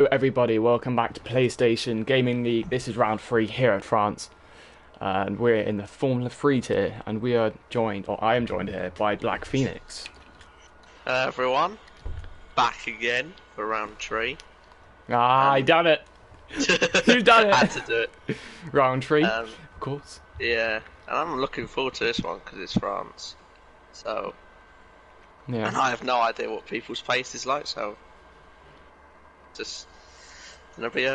Everybody, welcome back to PlayStation Gaming League. This is round 3 here at France, and we're in the Formula 3 tier, and we are joined, or I am joined here, by Black Phoenix. Hello everyone, back again for round 3. I done it! You've done it! Had to do it. Round 3, of course. Yeah, and I'm looking forward to this one because it's France. So, Yeah. and I have no idea what people's pace is like, so just gonna be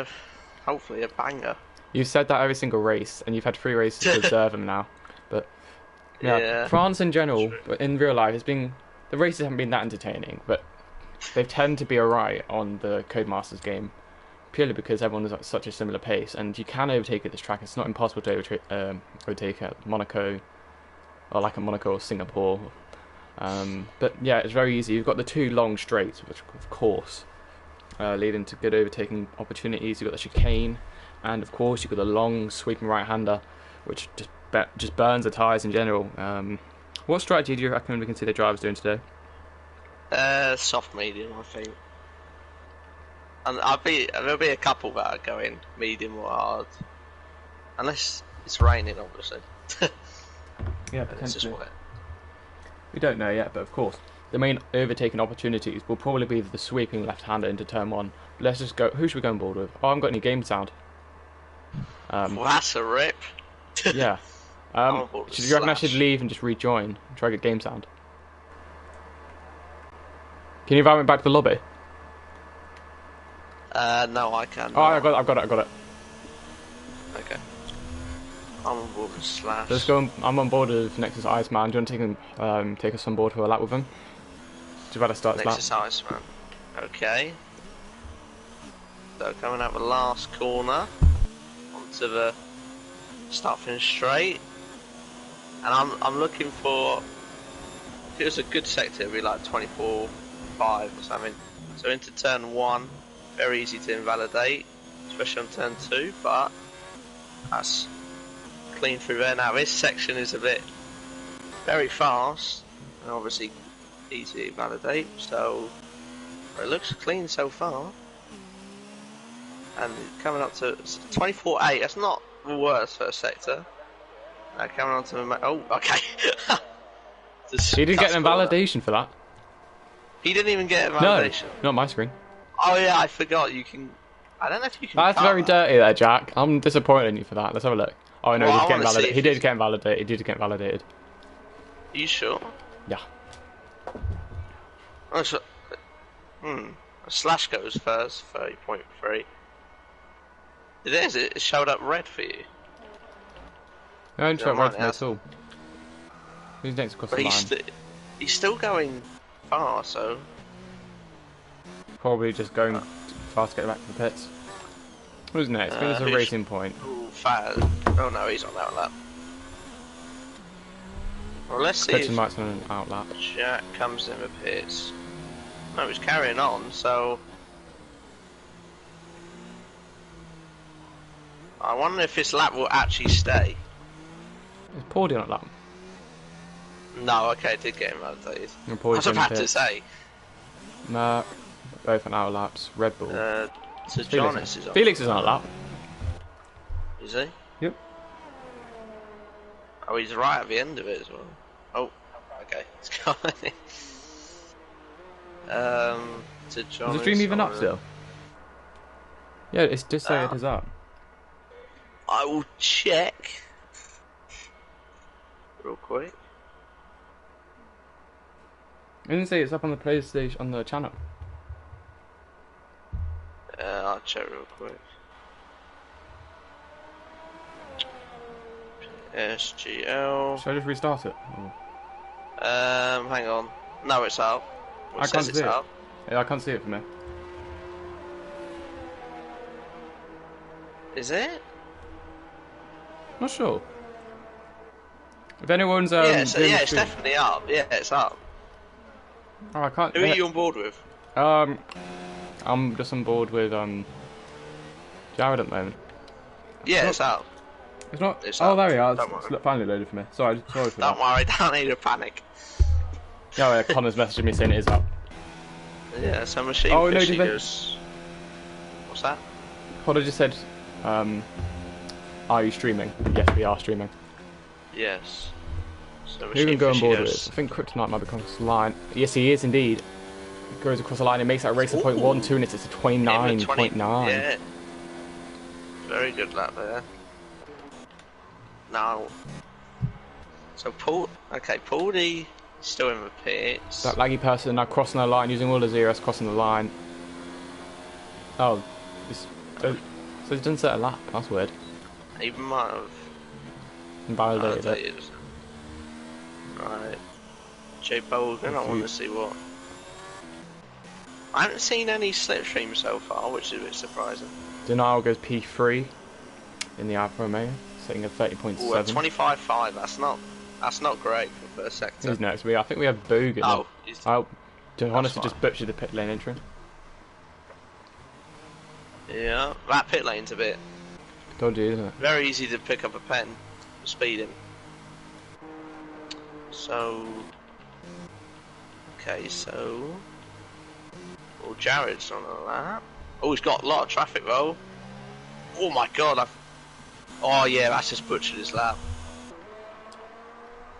hopefully a banger. You've said that every single race, and you've had 3 races to observe them now. But yeah, France in general, but in real life, the races haven't been that entertaining, but they tend to be alright on the Codemasters game, purely because everyone is at such a similar pace, and you can overtake at this track. It's not impossible to overtake at Monaco, or like at Monaco or Singapore. But yeah, it's very easy. You've got the 2 long straights, which of course leading to good overtaking opportunities. You've got the chicane, and of course you've got the long sweeping right-hander, which just burns the tyres in general. What strategy do you reckon we can see the drivers doing today? Soft medium, I think. And there'll be a couple that are going medium or hard, unless it's raining, obviously. Yeah, potentially. We don't know yet, but of course, the main overtaking opportunities will probably be the sweeping left-hander into turn 1. But let's just go. Who should we go on board with? Oh, I haven't got any game sound. Well, that's a rip. Yeah. Should you reckon I should leave and just rejoin and try to get game sound? Can you invite me back to the lobby? No, I can. Oh, I got it. Okay. I'm on board with Slash. Let's go. I'm on board with Nexus Iceman. Do you want to take us on board for a lap with him? Just about to start this lap. Nexus Iceman. Okay. So coming out the last corner onto the start finish straight, and I'm looking for. If it was a good sector, it'd be like 24.5 or something. So into turn 1, very easy to invalidate, especially on turn 2, but that's clean through there. Now this section is a bit very fast and obviously easy to validate, so it looks clean so far. And coming up to 24.8, that's not the worst first sector. Now coming on to the oh, okay. He didn't get an invalidation for that. He didn't even get a validation. No, not my screen. Oh yeah, I forgot you can. I don't know if you can. That's very dirty there, Jack. I'm disappointed in you for that. Let's have a look. Oh no, well, he did get invalidated. He did get validated. Are you sure? Yeah. Oh, so, Slash goes first, 30.3. It is. It showed up red for you. No, I didn't show it red for me at all. Who's next across the line? He's still going far, so probably just going fast to get back to the pits. Who's next? I think there's a racing point. Ooh, Faz. Oh no, he's on that lap. Well, let's see if Mike's on an outlap. Jack comes in the pits. No, he's carrying on, so I wonder if this lap will actually stay. Is Pordy on that lap? No, okay, it did get invalidated. I was about to say. No, both on our laps. Red Bull. So Jonas is on. Felix is on a lap. Is he? Yep. Oh, he's right at the end of it as well. Oh, okay. It's going. To Jonas. Is the stream even up still? Yeah, it's just saying it is up. I will check real quick. I didn't say it's up on the PlayStation on the channel. I'll check real quick. PSGL. Should I just restart it? Hang on. No, it's up. I can't see it. Yeah, I can't see it for me. Is it? Not sure. If anyone's yeah, it's definitely up. Yeah, it's up. Oh, I can't. Who are you on board with? I'm just on board with Jared at the moment. Yeah, it's up. It's not. It's oh, up. there we are. Don't It's finally loaded for me. Sorry for that. Don't worry, don't need to panic. Yeah, Connor's messaging me saying it is up. Yeah, so machine oh, no, goes. What's that? Hodder just said, are you streaming? Yes, we are streaming. Yes. So Who can go on board with this? I think Kryptonite might be across the line. Yes, he is indeed. He goes across the line and makes that race a .12 and it's a 29.9. Yeah. Very good lap there. Now, so Paul D still in the pits. That laggy person now crossing the line, using all the zeros, crossing the line. Oh, so he didn't set a lap. That's weird. He might have invalidated it. Right. Jay Bogan, I want to see what. I haven't seen any slipstream so far, which is a bit surprising. Denial goes P3 in the Alfa Romeo, setting a 30.7. Ooh, 25.5. That's not great for first sector. Who's next? I think we have Bogan. Oh, honestly, just butchered the pit lane entry. Yeah, that pit lane's a bit dodgy, isn't it? Very easy to pick up a pen, speeding. So, okay, so, well, Jared's on a lap. Oh, he's got a lot of traffic though. Oh my god, oh yeah, that's just butchered his lap.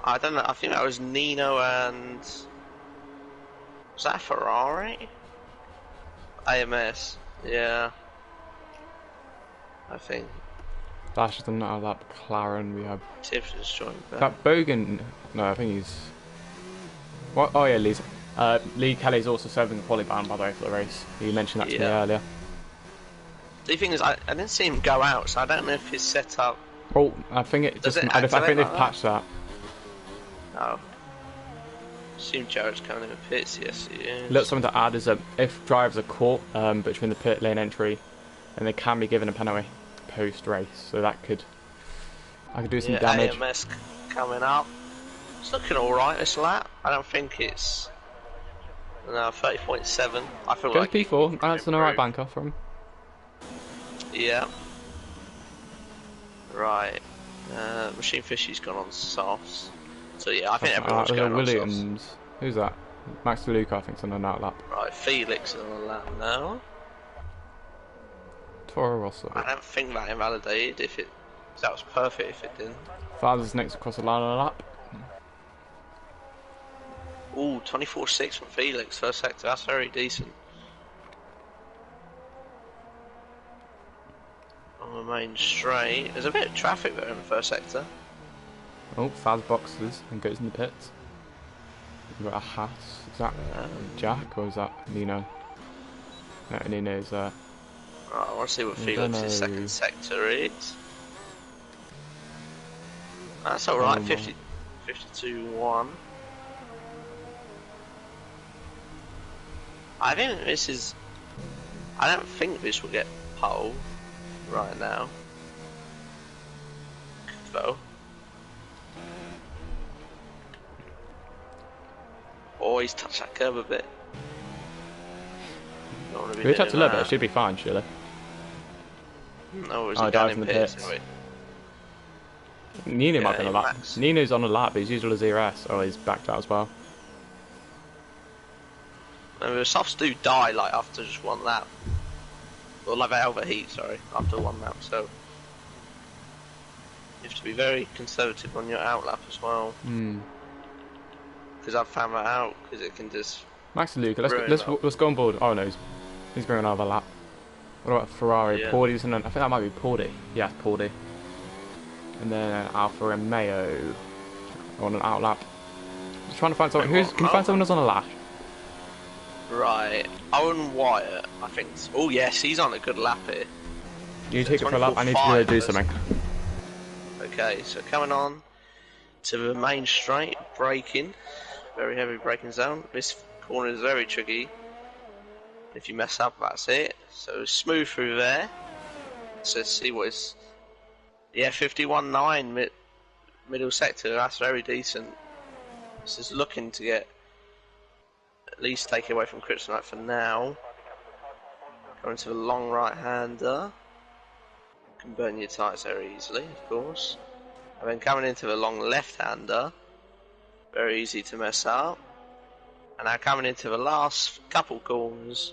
I don't know, I think that was Nino and, was that a Ferrari? AMS, yeah. I think. That's just another lap. McLaren, we have. Tips is joined back. That Bogan, no, I think he's. What? Oh yeah, Lee Kelly's also serving the quali ban, by the way, for the race. You mentioned that to me earlier. The thing is, I didn't see him go out, so I don't know if his setup. Oh, I think it just. I think they've patched that. Oh. Assume Jared's coming in the pits. Yes, he is. Look, something to add is that if drivers are caught between the pit lane entry, then they can be given a penalty post race. So that could. I could do some damage. AMS coming up. It's looking all right this lap. I don't think it's. No, 30.7. I feel like P4. That's an alright banker from. Yeah. Right. Machine Fishy's gone on softs. So yeah, I think everyone's going on Williams. softs. Who's that? Max DeLuca, I think, is on an out lap. Right, Felix is on a lap now. Toro Rosso. I don't think that invalidated. That was perfect if it didn't. Father's next across the line on a lap. Ooh, 24.6 from Felix, first sector. That's very decent. On the main straight, there's a bit of traffic there in the first sector. Oh, Faz boxes and goes in the pits. We've got a Haas. Is that Jack or is that Nino? No, Nino's Right, I want to see what Felix's second sector is. That's alright, 52.1. I think this is. I don't think this will get pole right now. Though. Oh, he's touched that curve a bit. If we touch a little bit, it should be fine, surely. No, he's down in the pits. Anyway. Nino might be on a lap. Nino's on a lap, but he's used all his ERS. Oh, he's backed out as well. And the softs do die like after just one lap. Or like they overheat, sorry, after one lap, so you have to be very conservative on your out lap as well. Because I've found that out, because it can just. Max Luca, let's go on board. Oh no, he's going another lap. What about Ferrari? Yeah. Pordy's in, I think that might be Pordy. Yeah, Pordy. And then Alfa Romeo on an out lap. Just trying to find someone. Can you find someone who's on a lash? Right, Owen Wyatt, I think. Oh yes, he's on a good lap here. You take it for a lap. I need to do something. Okay, so coming on to the main straight, braking, very heavy braking zone. This corner is very tricky. If you mess up, that's it. So smooth through there. So let's see what is. Yeah, 51.9 middle sector. That's very decent. This is looking to get. At least take it away from Kryptonite for now. Going to the long right-hander. Can burn your tyres very easily, of course. And then coming into the long left-hander. Very easy to mess up. And now coming into the last couple corners.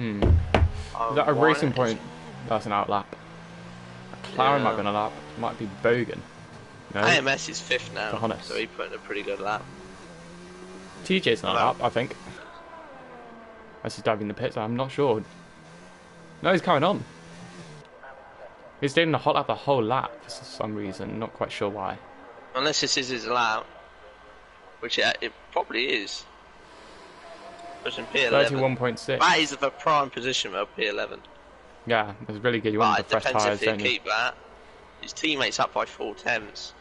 Is that a Racing Point person out lap? McLaren might be on a lap. Might be Bogan. No. AMS is 5th now, so he put in a pretty good lap. TJ's not up, I think. Unless he's diving in the pits, I'm not sure. No, he's carrying on. He's doing a hot lap the whole lap for some reason, not quite sure why. Unless this is his lap, which it probably is. Pushing P11. 31.6. That is the prime position of P11. Yeah, it's really good. You want the fresh tyres, don't you? Keep that. His teammates up by 4/10.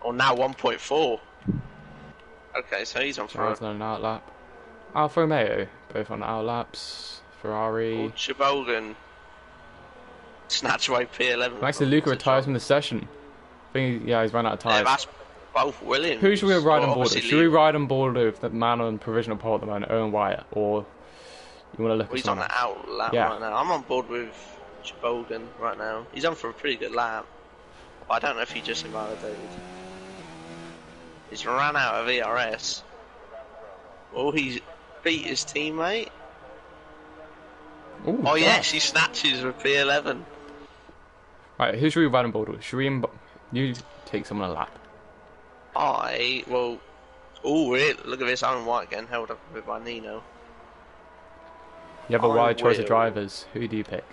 Or now 1.4. Okay, so he's on for an out lap. Alfa Romeo, both on out laps. Ferrari. Chebogan. Snatch away P11. Actually, Luca retires from the session. I think he's run out of tyres. Yeah, that's both Williams. Who should we ride on board with? Should we ride on board with the man on provisional pole at the moment, Owen Wyatt, or you want to look at he's on the out lap right now. I'm on board with Chebogan right now. He's on for a pretty good lap. But I don't know if he just invalidated. He's ran out of ERS. Oh, he's beat his teammate. Ooh, oh yes, he snatches with P11. Right, who should we ride on board with? Should we you take someone a lap? Oh, look at this, Owen White again, held up a bit by Nino. You have a wide choice of drivers. Who do you pick?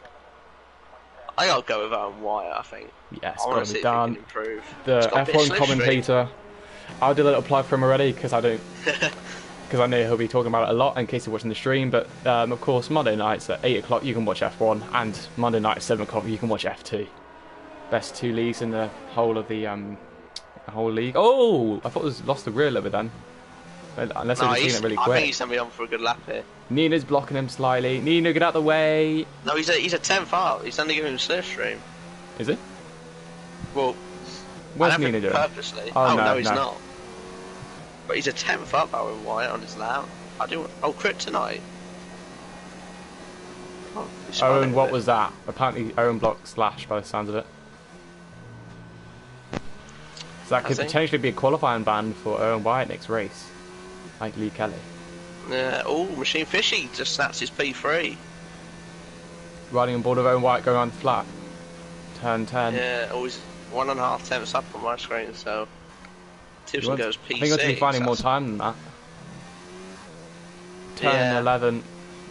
I gotta go with Owen White, I think. Yes, I want to see if he can improve. The F1 commentator. I'll do a little plug for him already because I don't. Because I know he'll be talking about it a lot in case you're watching the stream. But of course, Monday nights at 8 o'clock you can watch F1, and Monday night at 7 o'clock you can watch F2. Best 2 leagues in the whole of the whole league. Oh, I thought it was lost the rear a little bit then. Unless I've seen it really quick. I think he's gonna be on for a good lap here. Nina's blocking him slightly. Nina, get out the way. No, he's a 10th out. He's only giving him slipstream. Is it? Well, what's Nina doing? Purposely. Oh no, he's not. But he's a 10th up, Owen White, on his lap. Kryptonite. Oh, Owen, what was that? Apparently, Owen blocked Slash by the sounds of it. So that could potentially be a qualifying ban for Owen White next race, like Lee Kelly. Yeah. Oh, Machine Fishy just snaps his P3. Riding on board of Owen White going around the flat. Turn 10. Yeah, always 1.5 tenths up on my screen, so Tipson goes P6. I think I'm to be finding more time than that. Turn 11,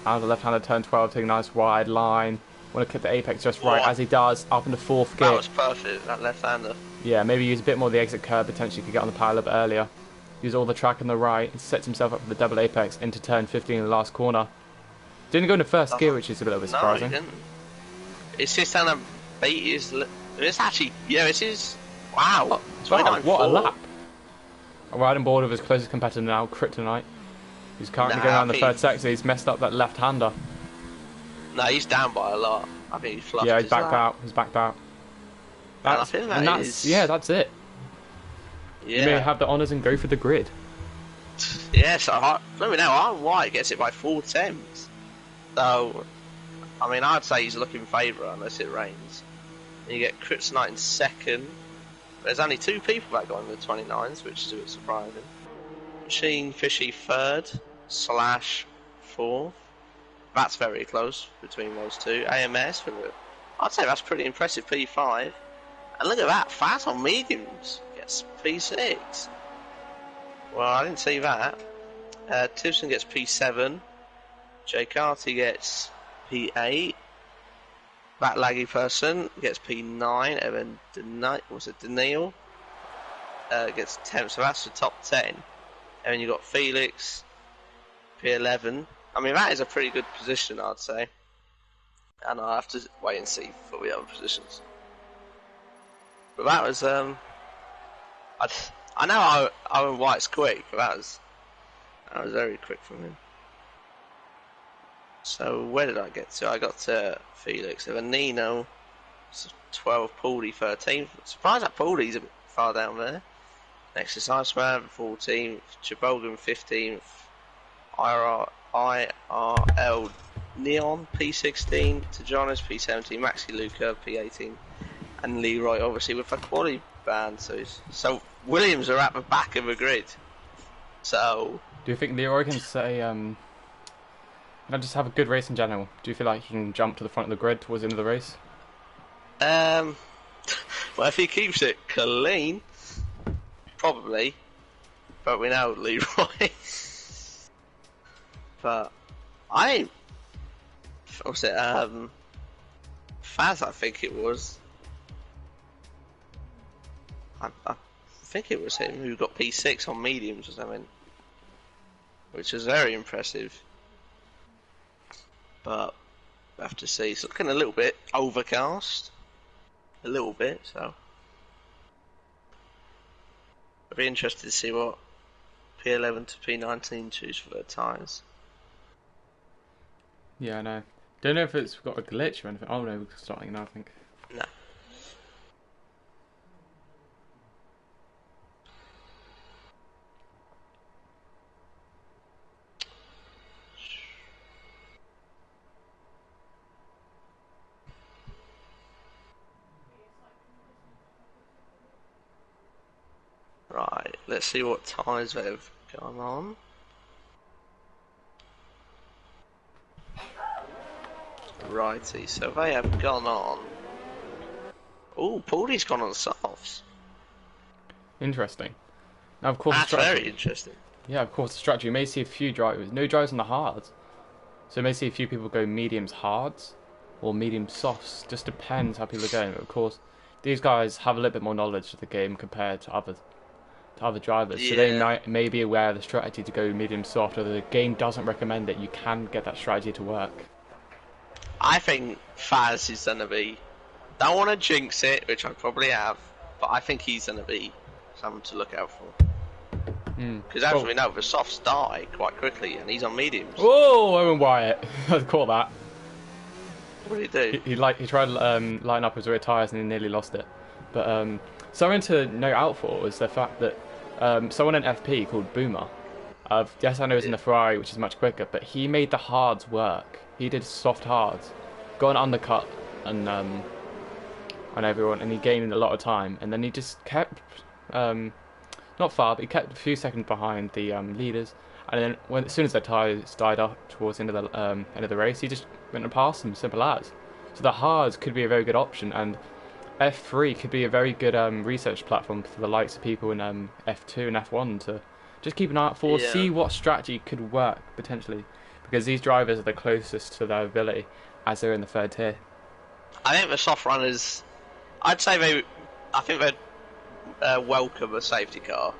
out of the left-hander, turn 12, taking a nice wide line. Want to keep the apex just right as he does, up in the 4th gear. That was perfect, that left-hander. Yeah, maybe use a bit more of the exit curve, potentially could get on the power a little bit earlier. Use all the track on the right, and sets himself up for the double apex into turn 15 in the last corner. Didn't go into first gear, which is a little bit surprising. No, he didn't. It's just on a beat his... It's actually... Yeah, it is... Wow. What a lap. Riding board with his closest competitor now, Kryptonite. He's currently going around the 3rd sector. He's messed up that left-hander. No, he's down by a lot. I think he's fluffed. Yeah, he's backed out. He's backed out. That's it. Yeah. You may have the honours and go for the grid. Yeah, so let me know. Owen White gets it by 4 tenths. So, I mean, I'd say he's looking favourite unless it rains. And you get Kryptonite in 2nd. There's only 2 people that got in the 29s, which is a bit surprising. Machine Fishy 3rd, Slash 4th. That's very close between those two. AMS, I'd say that's pretty impressive, P5. And look at that, Fat on mediums gets P6. Well, I didn't see that. Tipson gets P7. Jay Carty gets P8. That laggy person gets P9. And then Daniil gets 10th, so that's the top 10. And then you've got Felix, P11. I mean, that is a pretty good position, I'd say. And I'll have to wait and see for the other positions. But that was, I know Owen White's quick, but that was very quick from him. So, where did I get to? I got to Felix. Then Nino, 12, Pauldy, 13th. Surprised that Pauldy's a bit far down there. Next is Iceman, 14th. Chebogan, 15th. IRL Neon, P16. Tejanis, P17. Maxi Luca, P18. And Leroy, obviously, with a quality band. So Williams are at the back of the grid. So... Do you think Leroy can say... Now just have a good race in general. Do you feel like you can jump to the front of the grid towards the end of the race? Well, if he keeps it clean, probably. But we know Leroy. But what was it? Faz, I think it was. I think it was him who got P6 on mediums or something, which is very impressive. But we have to see. It's looking a little bit overcast, a little bit. So I'd be interested to see what P11 to P19 choose for their tyres. Yeah, I know. Don't know if it's got a glitch or anything. Oh no, we're starting now, I think. No. Right, let's see what tyres they've gone on. Righty, so they have gone on. Oh, Paulie's gone on softs. Interesting. Now, of course, that's very interesting. Yeah, of course, the strategy. You may see a few drivers, no drivers on the hards. So you may see a few people go mediums hards or medium softs. Just depends how people are going. But of course, these guys have a little bit more knowledge of the game compared to other drivers. Yeah. So they may be aware of the strategy to go medium soft, or the game doesn't recommend it. You can get that strategy to work. I think Faz is going to be... Don't want to jinx it, which I probably have, but I think he's going to be someone to look out for. Because as we know, the softs die quite quickly, and he's on mediums. Oh, Owen Wyatt. I caught that. What did he do? He tried to line up his rear tyres and he nearly lost it. But something to note out for was the fact that someone in FP called Boomer, yes, I know he's in the Ferrari, which is much quicker, but he made the hards work. He did soft hards, got an undercut and on everyone, and he gained a lot of time. And then he just kept not far, but he kept a few seconds behind the leaders. And then as soon as their tyres died up towards the end of the race, he just went and passed them, simple as. So the hards could be a very good option, and F3 could be a very good research platform for the likes of people in F2 and F1 to just keep an eye out for, see what strategy could work potentially, because these drivers are the closest to their ability as they're in the third tier. I think the soft runners, I think they'd welcome a safety car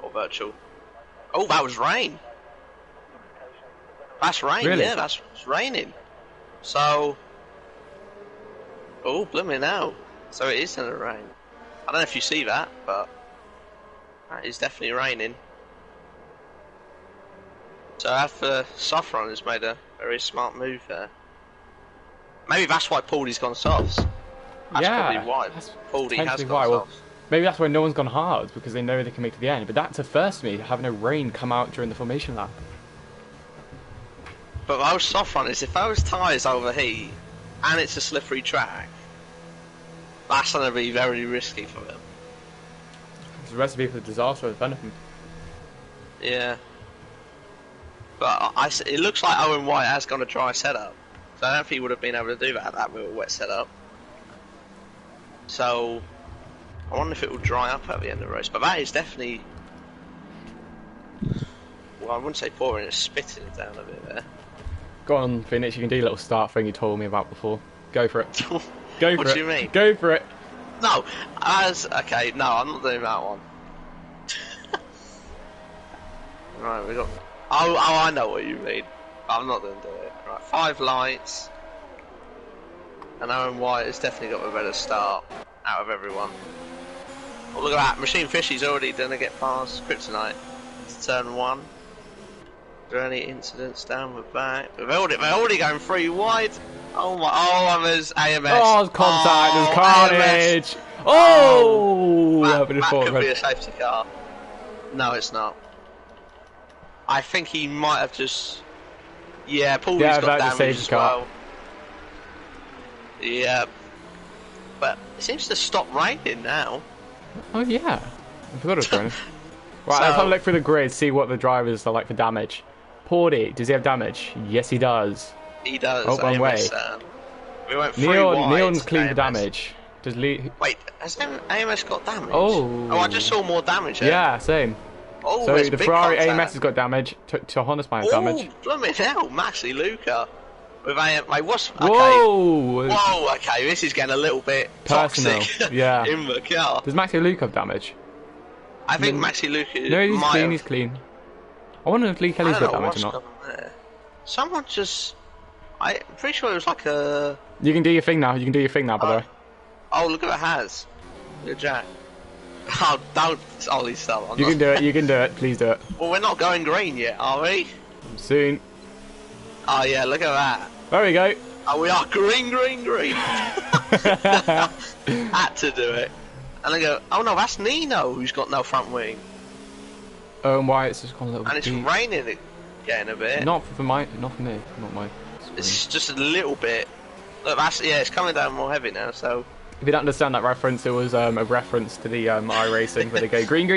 or virtual. Oh, that was rain. That's rain, really? Yeah, it's raining. So, oh, blooming out. So it is going to rain. I don't know if you see that, but that is definitely raining. So after soft runners made a very smart move there. Maybe that's why Paulie's gone softs. That's probably why Paulie has gone softs. Maybe that's why no one's gone hard, because they know they can make it to the end. But that's a first for me, having a rain come out during the formation lap. But those soft runners, if those tyres overheat and it's a slippery track, that's going to be very risky for them. It's a recipe for disaster with anything. Yeah. But it looks like Owen White has gone a dry setup. So I don't think he would have been able to do that with a wet setup. So I wonder if it will dry up at the end of the race. But that is definitely... Well, I wouldn't say pouring, it's spitting it down a bit there. Go on, Phoenix, you can do a little start thing you told me about before. Go for it. Go for it. What do you mean? Go for it. No, okay, no, I'm not doing that one. Right, we got... Oh, I know what you mean. I'm not going to do it. Right, 5 lights. And Owen White has definitely got a better start out of everyone. Oh, look at that. Machine Fishy's already going to get past Kryptonite. It's turn 1. Are there any incidents down the back? They're already going 3 wide. Oh my! Oh, there's AMS. Oh, there's contact. There's carnage. AMS. Oh, that could be a safety car. No, it's not. I think he might have just... Yeah, Paulie's got damage as well. Yeah. But it seems to stop raining now. Oh, yeah. I forgot it was raining. Right, let's have a look through the grid, see what the drivers are like for damage. Porty, does he have damage? Yes, he does. He does. Oh, wrong way. We went 3 wide. Neon's clean for damage. Does Wait, has AMS got damage? Oh. Oh, I just saw more damage there. Yeah, same. Oh, so the Ferrari contact. AMS has got damage. To Honda's might have damage. Oh, blooming hell, Maxi Luca. With AMS. Wait, what's... Okay. Whoa! Whoa, okay, this is getting a little bit personal. Toxic Yeah. in the car. Does Maxi Luca have damage? I think Maxi Luca No, he's clean, he's clean. I wonder if Lee Kelly's got damage or not. Someone just... I'm pretty sure it was like a... You can do your thing now, by the way. Oh, look at the has. Look at Jack. Oh, don't Ollie stop. You can do it, please do it. Well, we're not going green yet, are we? Soon. Oh yeah, look at that. There we go. Oh, we are green. Had to do it. And I go, oh no, that's Nino who's got no front wing. Oh, and why it's just gone a little bit. And it's raining again a bit. Not for me, not my screen. It's just a little bit. Look, it's coming down more heavy now, so... If you don't understand that reference, it was a reference to the iRacing where they go green.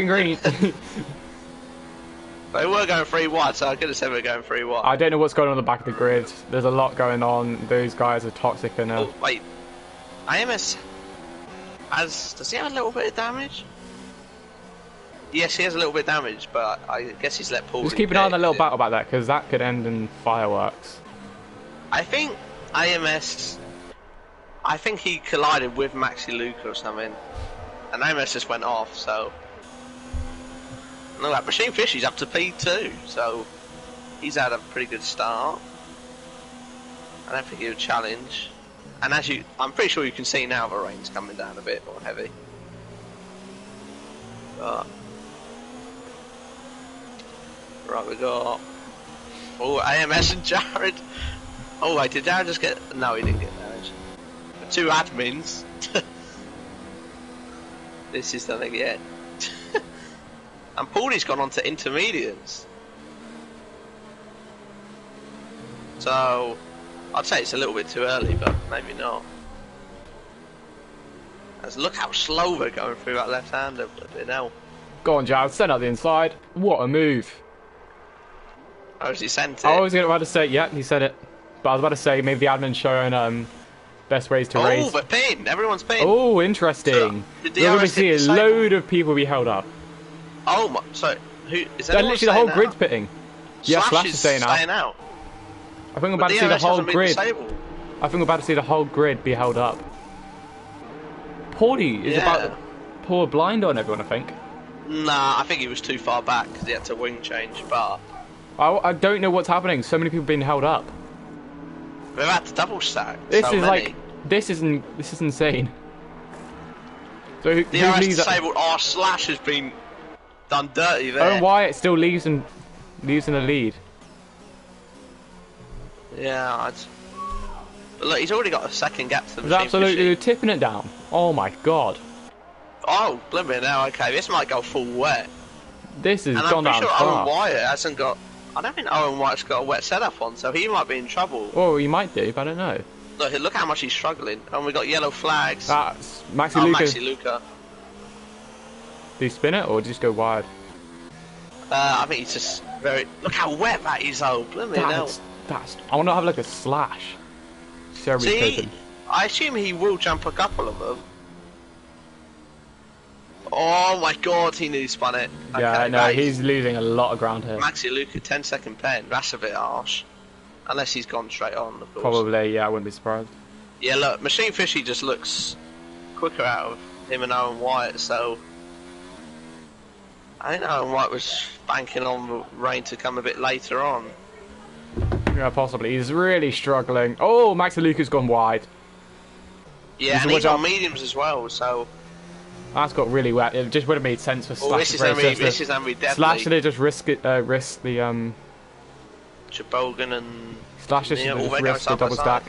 They were going 3 wide, so I could have said we're going 3 wide. I don't know what's going on the back of the grid. There's a lot going on. Those guys are toxic and... Oh, wait. AMS does he have a little bit of damage? Yes, he has a little bit of damage, but I guess he's let Paul... Just keep an eye on that little battle about that, because that could end in fireworks. I think AMS... I think he collided with Maxi Luca or something, and AMS just went off, so... Look at that, Machine Fishy's up to P2, so... He's had a pretty good start. I don't think he'll challenge. And I'm pretty sure you can see now the rain's coming down a bit more heavy. But... Right, we got... Oh, AMS and Jared. Oh wait, did Jared just get... No, he didn't get damage. 2 admins. This is nothing yet. And Paulie's gone on to intermediates. So, I'd say it's a little bit too early, but maybe not. Look how slow they're going through that left-hander. Go on, Jared, send out the inside. What a move. Oh, has he sent it? I was about to say, yeah, he said it. But I was about to say, maybe the admin's showing best ways to race. Oh, but pinned. Everyone's pinned. Oh, interesting. You're going to see a load of people be held up. Oh, my, so who is that? Literally the whole grid's pitting. Yeah, Slash is staying out. I think we're about to see the whole grid. I think we're about to see the whole grid be held up. Porty is about to pour blind on everyone, I think. Nah, I think he was too far back because he had to wing change, but... I don't know what's happening. So many people being held up. We've had to double stack. This is like... This is insane. So who leaves disabled? Oh, Slash has been done dirty there. Oh, Wyatt still leaves in the lead. Yeah, but look, he's already got a second gap to the machine. Absolutely tipping it down. Oh my god. Oh, blimey now, okay, this might go full wet. This has gone down far. Owen Wyatt hasn't got... I don't think Owen Wyatt's got a wet setup on, so he might be in trouble. Oh, he might do, but I don't know. Look how much he's struggling. And we got yellow flags. That's Maxi Luca. Maxi Luca. Do you spin it or just go wide? I think he's just very... Look how wet that is, though. I want to have like a Slash. See, I assume he will jump a couple of them. Oh my god, he nearly spun it. Okay, yeah, no, he's losing a lot of ground here. Maxi Luca, 10-second pen. That's a bit harsh. Unless he's gone straight on, of course. Probably, yeah, I wouldn't be surprised. Yeah, look, Machine Fishy just looks quicker out of him and Owen Wyatt, so... I think Owen Wyatt was banking on the rain to come a bit later on. Yeah, possibly. He's really struggling. Oh, Maxi Luca's gone wide. Yeah, and he's on mediums as well, so... That's got really wet. It just would have made sense for Slash. This is gonna be deadly. Slash should have just risk the Chabogan and Slash should have just risked the double stack.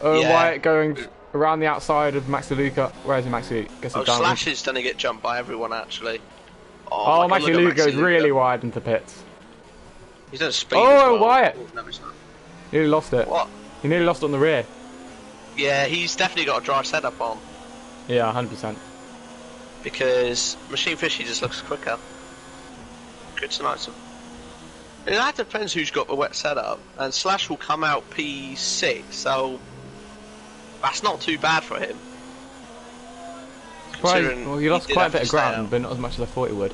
Oh, yeah. Wyatt going around the outside of Maxi Luca. Where is he, Maxi Luca? Slash is going to get jumped by everyone actually. Oh, Maxi Luca goes really wide into pits. He's done speed. Oh, well. Wyatt! Nearly lost it. What? He nearly lost it on the rear. Yeah, he's definitely got a dry setup on. Yeah, 100%. Because Machine Fishy just looks quicker. Good tonight. That depends who's got the wet setup. And Slash will come out P6, so that's not too bad for him. Well, he lost quite a bit of ground, but not as much as I thought he would.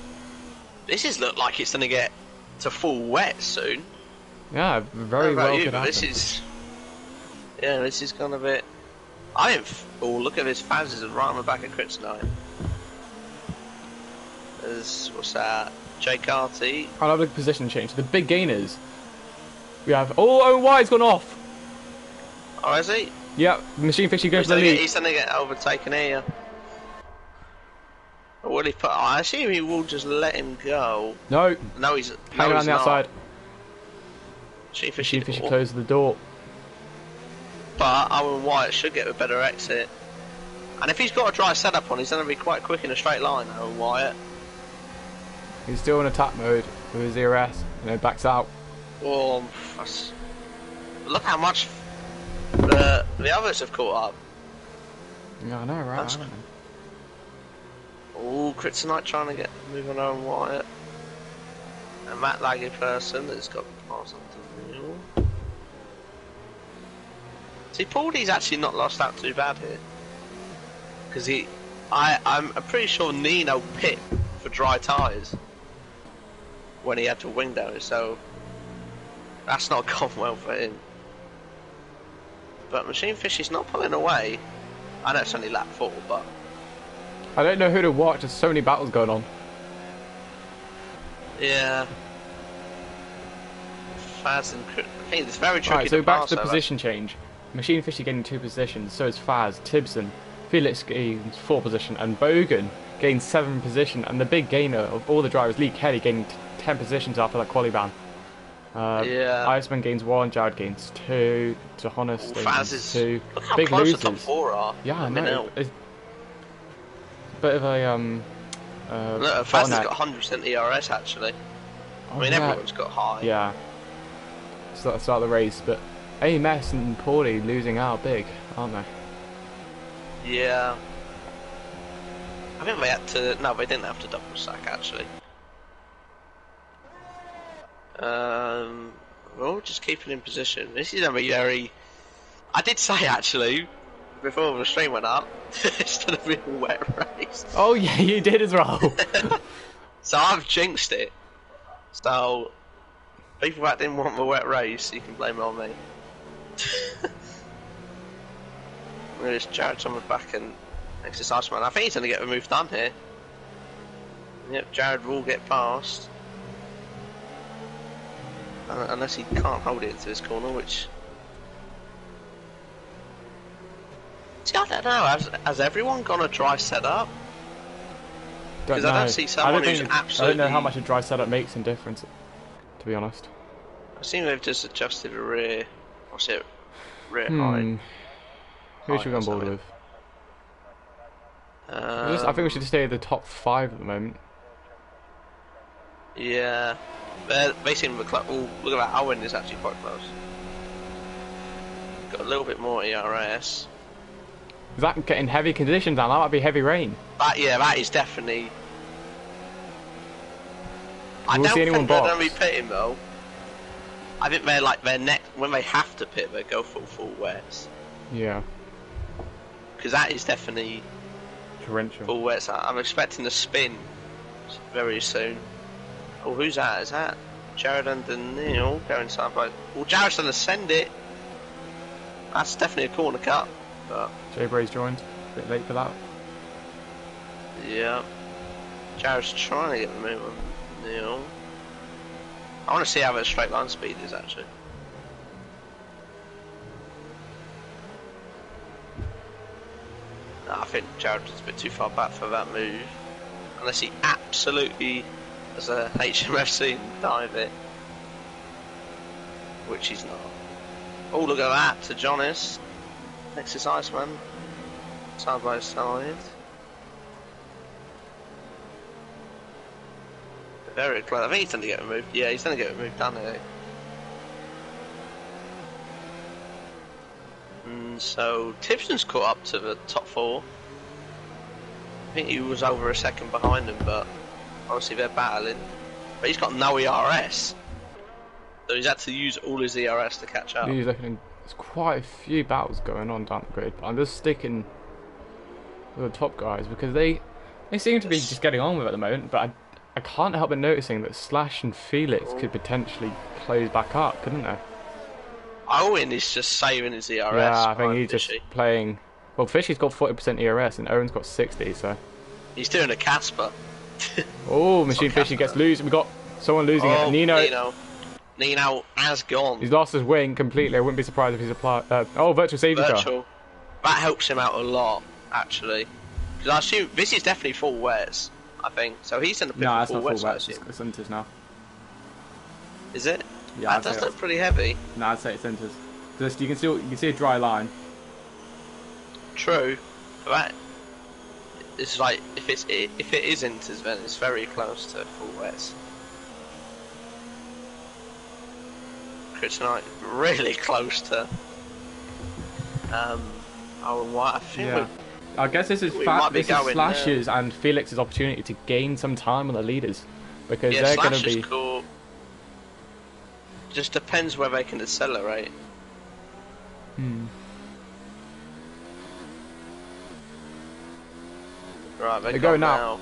This is look like it's going to get to full wet soon. Yeah, very well could happen. This is going to be... I didn't... Oh, look at this. Faz is right on the back of Crits tonight. There's... What's that? Jay Carty. I love the position change. The big gainers. We have... Oh, White's gone off! Oh, is he? Yeah, Machine Fishy goes for the lead. He's going to get overtaken here. Or will he put... I assume he will just let him go. No. No, he's... Hang around the outside. Machine Fishy closes the door. But Owen White should get a better exit. And if he's got a dry setup on, he's going to be quite quick in a straight line, Owen Wyatt. He's still in attack mode with his ERS, and then backs out. Oh, look how much the others have caught up. Yeah, I know, right? Oh, Kryptonite trying to get moving on Owen Wyatt. And Matt Laggy person that's got the pass onto the wheel. See, Paulie's actually not lost out too bad here. Because I'm pretty sure Nino pit for dry tyres when he had to wing down, so that's not gone well for him. But Machine Fish is not pulling away. I know it's only lap 4, but I don't know who to watch. There's so many battles going on. yeah. Faz and I think it's very tricky. Right, so back to the position change. Machine Fishy getting 2 positions, so is Faz, Tibson, Felix gains 4 position, and Bogan gains 7 position, and the big gainer of all the drivers, Lee Kelly, gaining 10 positions after that quali ban. Yeah. Iceman gains 1, Jared gains 2, Johannes gains 2. Look how big close losers. the top 4 are. Yeah, I know. It's a bit of a look, Faz has got 100% ERS actually. I mean, everyone's got high. Yeah. Start the race, but AMS and Paulie losing out big, aren't they? Yeah. I think they had to... No, they didn't have to double sack, actually. Well, just keep it in position. This is going to be very... I did say, actually, before the stream went up, it's going to be a wet race. Oh, yeah, you did as well. So I've jinxed it. So, people that didn't want the wet race, you can blame it on me. There's Jared on the back and exercise man. I think he's going to get the move done here. Yep, Jared will get past. Unless he can't hold it into this corner, which... See, I don't know, has everyone gone a dry setup? Because I don't see someone who's absolutely... I don't know how much a dry setup makes in difference, to be honest. I seem they've just adjusted the rear... What's it? Rear height. Who should we go on board with? I think we should stay at the top 5 at the moment. Yeah. They seem look at that, Owen is actually quite close. Got a little bit more ERS. Is that getting heavy conditions now? That might be heavy rain. Yeah, that is definitely... I don't think they're going to be pitting though. I think they're like, when they have to pit, they go full wets. Yeah. Because that is definitely torrential. Full wets. I'm expecting a spin very soon. Oh, who's that? Is that Jared and Neil going side by? Well, Jared's going to send it. That's definitely a corner cut. But Jay Bray's joined. A bit late for that. Yeah. Jared's trying to get the move on Neil. I want to see how their straight line speed is actually. No, I think Jared's a bit too far back for that move. Unless he absolutely, as a HMFC, dive it. Which he's not. Oh, look at that, to Jonas. Next is Iceman. Side by side. Very close. I think he's going to get removed. Yeah, he's going to get removed down here. And so Tipson's caught up to the top 4. I think he was over a second behind him, but obviously they're battling. But he's got no ERS. So he's had to use all his ERS to catch up. There's quite a few battles going on down the grid, but I'm just sticking with the top guys because they seem to be just getting on with it at the moment, but I can't help but noticing that Slash and Felix could potentially close back up, couldn't they? Owen is just saving his ERS. Yeah, I think he's just playing. Well, Fishy's got 40% ERS and Owen's got 60, so. He's doing a Casper. Oh, Machine Fishy gets loose. We got someone losing it. Nino has gone. He's lost his wing completely. I wouldn't be surprised if he's applied. Virtual safety car. That helps him out a lot, actually. Because I assume this is definitely full wets. I think so. He's in the pit for full wets. No, it's not full wets. It's centers now. Is it? Yeah, that does look pretty heavy. No, I'd say it's centers. Just you can see a dry line. True, but it's like if it is inters, then it's very close to full wets. Kryptonite really close to. What I think. Yeah. I guess this is Slash's and Felix's opportunity to gain some time on the leaders because they're going to be. Cool. Just depends where they can accelerate. Right, they go now.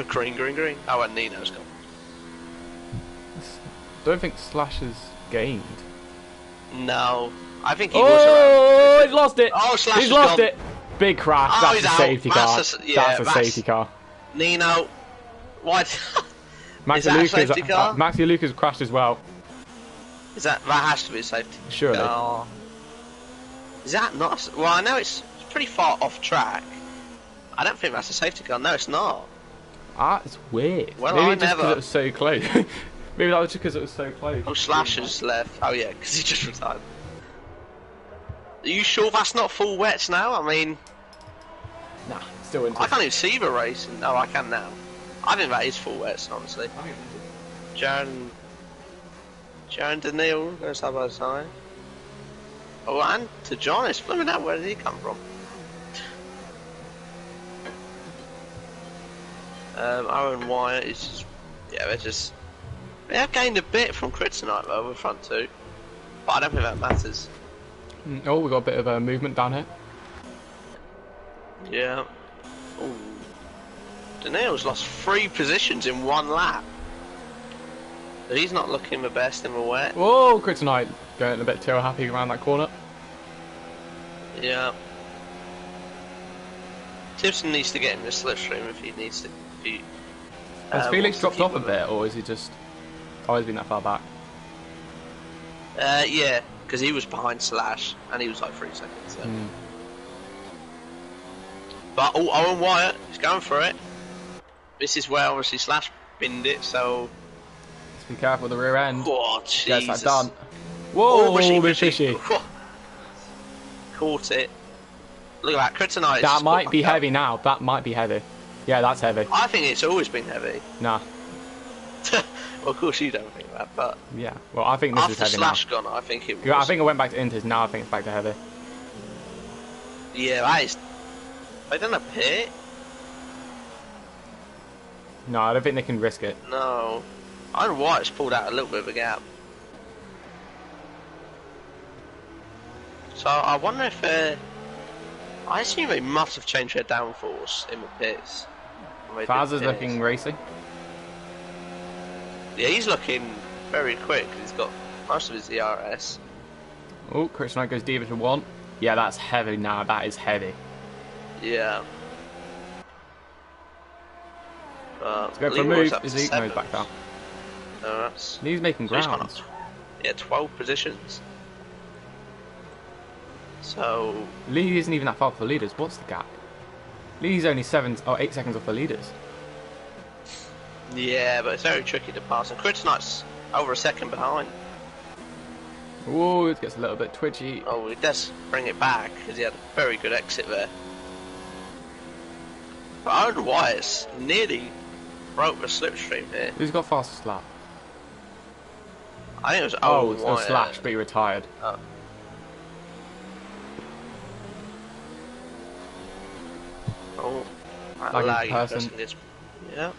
green. Oh, and Nino's gone. Don't think Slash has gained. No, I think he was around. Oh, he's lost it. Oh, Slash he's lost it. Big crash. Oh, that's a safety car. That's a safety car. Nino, what? Maxi Lucas crashed as well. Is that has to be a safety car? Surely. Is that not? Well, I know it's pretty far off track. I don't think that's a safety car. No, it's not. It's weird. Well, maybe just because it was so close. Maybe that was just because it was so close. Oh, Slash has left. Oh yeah, because he just retired. Are you sure that's not full wets now? I mean, nah, still in. I can't even see the race. No, I can now. I think that is full wets, honestly. Jaron Daniil goes side by side. Oh, and to John, it's flipping out. Where did he come from? Owen Wyatt is just, they have gained a bit from Kryptonite though, the front two, but I don't think that matters. Oh, we got a bit of movement down here. Yeah. Ooh. Daniil's lost 3 positions in 1 lap. So he's not looking the best in the wet. Whoa, Kryptonite going a bit too happy around that corner. Yeah. Timpson needs to get in the slipstream if he needs to. Has Felix dropped off a bit, or is he just always been that far back? Yeah, because he was behind Slash, and he was like 3 seconds. So. But Owen Wyatt is going for it. This is where obviously Slash binned it, so. Let's be careful with the rear end. Oh, Jesus. Yes, I've done. Whoa, fishy. Caught it. Look at that, Kryptonite. That might be heavy now. That might be heavy. Yeah, that's heavy. I think it's always been heavy. Nah. Well, of course you don't think that, but... Yeah, well, I think this is heavy Slash now. Gone, I think it was... I think it went back to Inters, now I think it's back to heavy. Yeah, that is... They done a pit? No, I don't think they can risk it. No. I don't know why it's pulled out a little bit of a gap. So, I wonder if... I assume they must have changed their downforce in the pits. Faz is looking racy. Yeah, he's looking very quick. He's got most of his ERS. Oh, Kryptonite goes deeper to 1. Yeah, that's heavy now. That is heavy. Yeah. Let's go for a move. Is he? No, he's back down. No, that's... He's making ground. Yeah, 12 positions. So... Lee isn't even that far off the leaders. What's the gap? Lee's only 8 seconds off the leaders. Yeah, but it's very tricky to pass. And Kryptonite's over a second behind. Whoa, it gets a little bit twitchy. Oh, he does bring it back because he had a very good exit there. But I don't know why it's nearly broke the slipstream here. Who's got fastest lap? I think it was it was Slash, but he retired. Oh, that like laggy person. Yeah.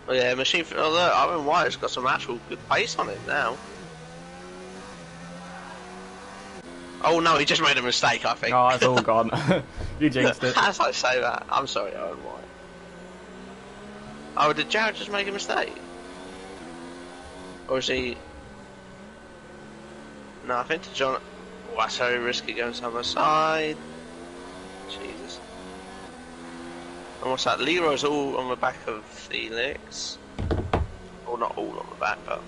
Well, yeah, although Iron Wire's got some actual good pace on it now. Oh no, he just made a mistake, I think. Oh, it's all gone. You jinxed it. As I say that, I'm sorry, Iron Wire. Oh, did Jared just make a mistake? Or is he... No, I think to John... Oh, that's very risky going side by side. Jesus. And what's that? Leroy's all on the back of Felix. Well, not all on the back, but...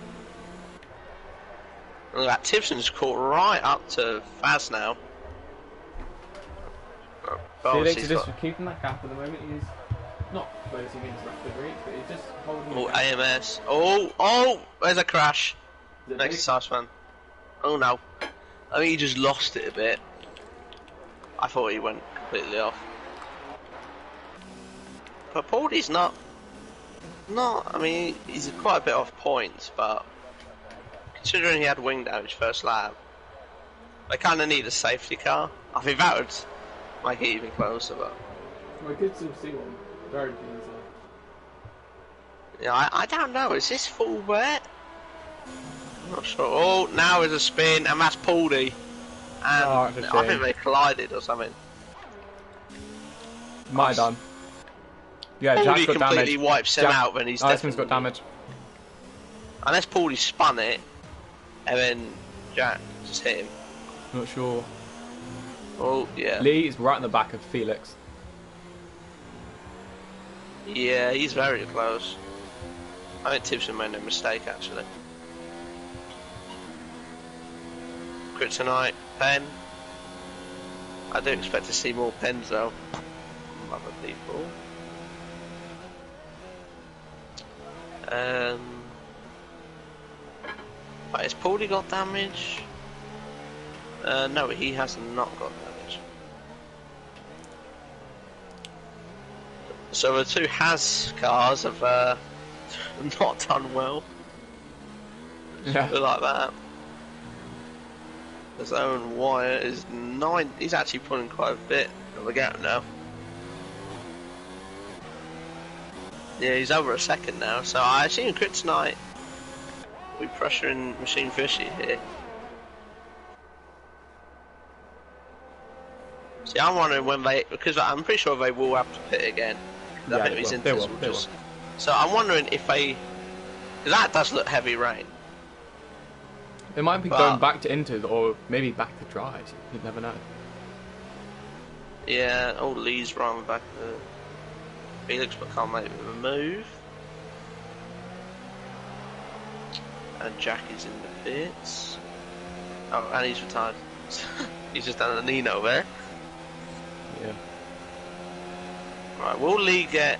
And look at that, Timpson's caught right up to Faz now. Felix is just keeping that gap at the moment. He's not closing into rapid reach, but he's just holding. Oh, AMS. Oh, there's a crash. Next to Sarsman. Oh no. I think he just lost it a bit. I thought he went completely off. But Paulie's not, I mean, he's quite a bit off points, but considering he had wing damage first lap, they kind of need a safety car. I think that would make it even closer, but... Well, I could still see one. Very keen, so. Yeah, I don't know, is this full wet? I'm not sure. Oh, now there's a spin, and that's Paulie. And I think they collided or something. Might have done. Yeah, Paulie Jack's got completely damage. wipes him out when he's Iceman's got damage. Unless Paulie spun it, and then Jack just hit him. Not sure. Oh, yeah. Lee is right in the back of Felix. Yeah, he's very close. I think Timpson made no mistake, actually. Kryptonite, Pen. I do expect to see more pens, though, from other people. But has Paulie got damage? No, he has not got damage. So the two Has cars have not done well. Yeah. Like that. His own Wire is 9. He's actually pulling quite a bit of a gap now. Yeah, he's over a second now. So I assume Kryptonite will be pressuring Machine Fishy here. See, I'm wondering when because I'm pretty sure they will have to pit again. Yeah, I think they will. So I'm wondering if because that does look heavy rain. They might be going back to Inters or maybe back to dries. You never know. Yeah, old Lee's right on the back of the Felix, but can't make a move. And Jack is in the pits. Oh, and he's retired. He's just done a Nino there. Yeah. Right, will Lee get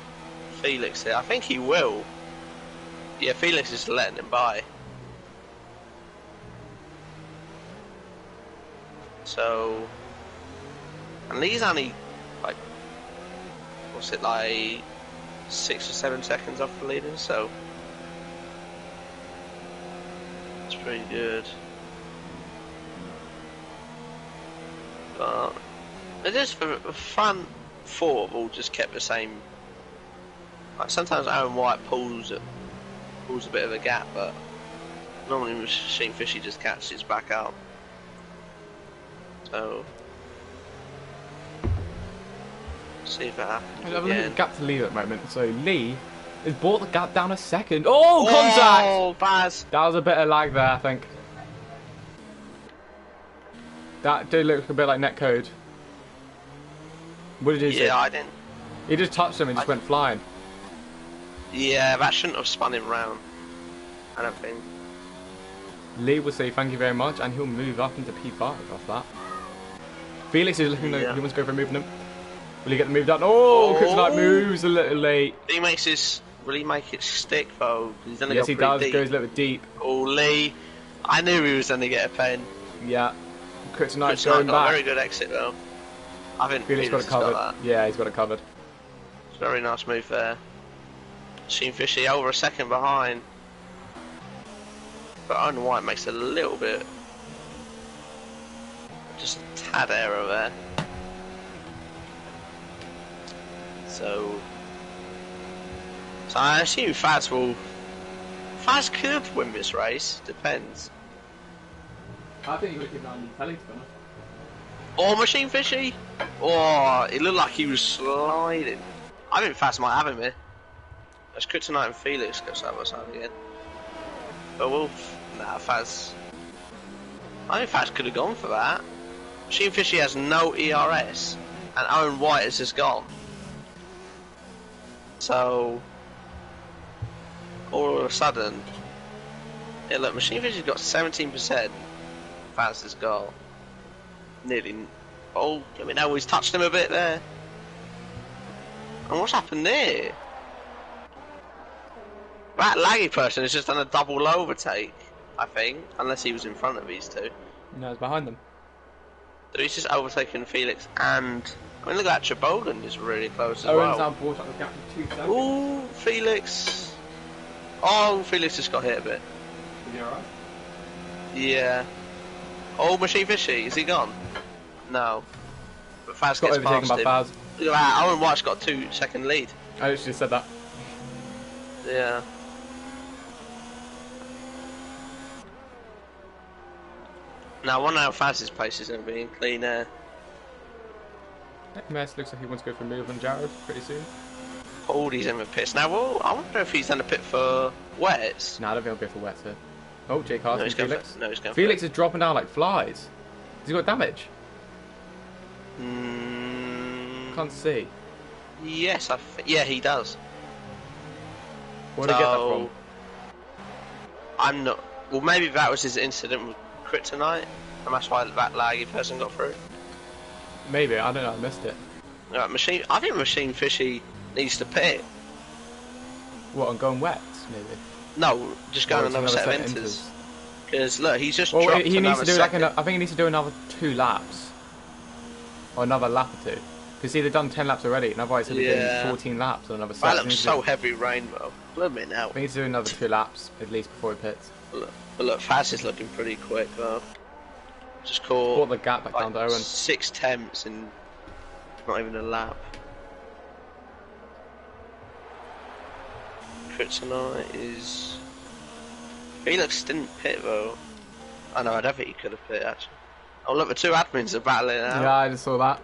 Felix here? I think he will. Yeah, Felix is letting him by. So, and Lee's only like, what's it, like 6 or 7 seconds off the leader, so it's pretty good. But it is for the front four have all just kept the same. Like sometimes Aaron White pulls a bit of a gap, but normally Machine Fishy just catches back up. So, see if that happens Have a look again. at the gap to Lee at the moment. So Lee has brought the gap down a second. Oh, contact! Oh, Baz! That was a bit of lag there, I think. That did look a bit like netcode. What did he say? Yeah, I didn't. He just touched him and just went flying. Yeah, that shouldn't have spun him round. I don't think. Lee will say thank you very much, and he'll move up into P5 off that. Felix is looking like he wants to go for moving him. Will he get the move done? Oh, Kryptonite moves a little late. He makes his. Will he make it stick though? He's gonna Yes, go he does. deep. Goes a little bit deep. Oh, Lee! I knew he was gonna get a pen. Yeah. Kryptonite's Kryptonite going got back. a very good exit though. I think Felix got it covered. Got that. Yeah, he's got it covered. Very nice move there. Machine Fishy over a second behind. But Owen White makes a little bit. Just a tad error there. So I assume Faz will... Faz could win this race, depends. I think he would have given on telly, to be honest. Or Machine Fishy? Or it looked like he was sliding. I think Faz might have him here. Let's Kryptonite and Felix go side by side again. But Wolf... Nah, Faz... I think Faz could have gone for that. Machine Fishy has no ERS. And Owen White is just gone. So... all of a sudden... Yeah, look, Machine Fishy's got 17%. Faz's goal. Nearly... Oh, let me know, he's touched him a bit there. And what's happened there? That laggy person has just done a double overtake, I think. Unless he was in front of these two. No, it's behind them. So he's just overtaken Felix and... I mean, look at that, Chabogan is really close as Owen's well. now brought up the gap of 2 seconds. Ooh, Felix. Oh, Felix just got hit a bit. Is he alright? Yeah. Oh, Machine Fishy, is he gone? No. But Faz Got gets overtaken past by him. Faz. Look at that, Owen White's got a 2-second lead. I literally said that. Yeah. Now, I wonder how Faz's pace is going to be in clean air. MS looks like he wants to go for a move on Jared pretty soon. Aldi's in the pits. Now, well, I wonder if he's done a pit for wets. No, I don't think he'll go for wets here. Oh, Jake Carson, No, he's going Felix. for, no, he's going Felix for is dropping down like flies. Has he got damage? Can't see. Yes, yeah, he does. Where did he get that from? I'm not... Well, maybe that was his incident with Kryptonite, and that's why that laggy person got through. Maybe, I don't know, I missed it. I think Machine Fishy needs to pit. What, on going wets, maybe? No, just going another set of inters. Because, look, he's just well, dropped he needs to do second. I think he needs to do another 2 laps. Or another lap or 2. Because he'd have done 10 laps already, and otherwise he'll be doing 14 laps on another set. That looks so heavy rainbow. Blooming out. He needs to do another 2 laps, at least, before he pits. But look, Faz is looking pretty quick, though. Just caught the gap back down to Owen. 6 tenths in not even a lap. Kryptonite is... Felix didn't pit, though. I know, I don't think he could have pit, actually. Oh, look, the 2 admins are battling out. Yeah, I just saw that.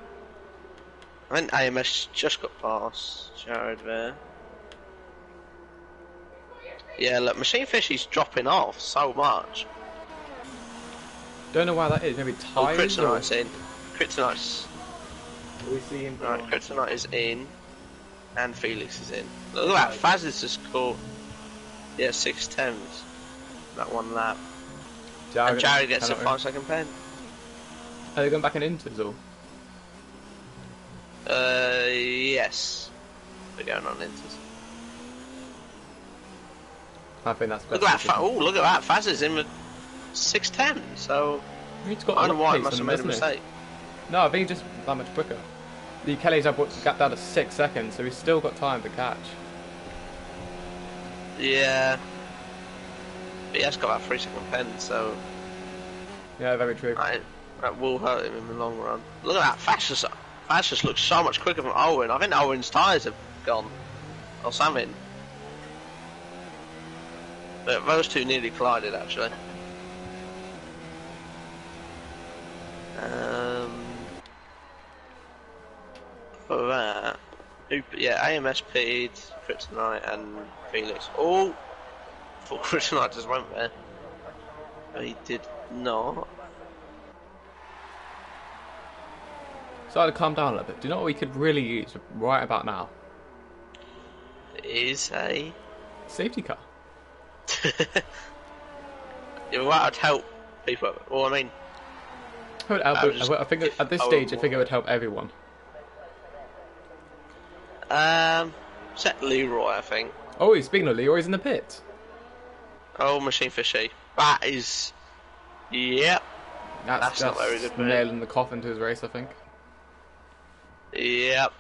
I think AMS just got past Jared there. Yeah, look, Machine Fishy's dropping off so much. Don't know why that is. Maybe Oh, tires. Kryptonite's in. Kryptonite's... We see him. Right, Kryptonite is in. And Felix is in. Look at that, Faz is just caught... Yeah, 6 tenths. That 1 lap. And Jared gets a 5-second pen. Are they going back in inters or? Yes. We're going on inters. I think that's look at that. Oh, look at that. Faz is in with 6:10. So he's got I don't know why he must have made a mistake. No, I think he's just that much quicker. The Kelly's up gap down to 6 seconds, so he's still got time to catch. Yeah. But he has got that 3-second pen, so yeah, very true. That will hurt him in the long run. Look at that. Faz just looks so much quicker than Owen. I think Owen's tyres have gone. Or something. But those two nearly collided, actually. For that... Yeah, AMS pitted, Kryptonite and Felix. Oh! I thought Kryptonite just went there. But he did not. Started to calm down a little bit. Do you know what we could really use right about now? Is a... safety car. Yeah, that would help people. Well, I mean... I think at this stage, I think it would help everyone. Set Leroy, I think. Oh, speaking of Leroy's in the pit. Oh, Machine Fishy. That is... Yep. That's not very good. Nailing the coffin to his race, I think. Yep.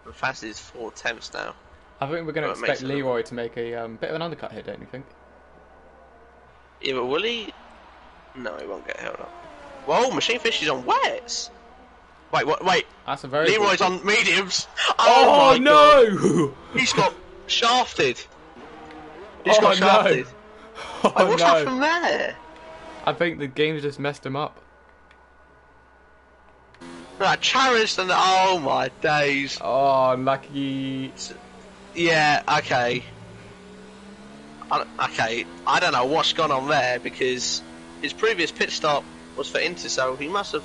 The fast is 4 tenths now. I think we're going to expect Leroy to make a bit of an undercut here, don't you think? Yeah, but will he? No, he won't get held up. Whoa, Machine Fishy's on wets. Wait, what? Wait. That's a very. Leroy's on mediums. Oh no! He's got Shafted. He's got shafted. No. Oh, what's happened there? I think the game's just messed him up. Right, challenged and oh my days. Oh, lucky. Yeah, okay. Okay, I don't know what's gone on there because his previous pit stop was for Inter, so he must have.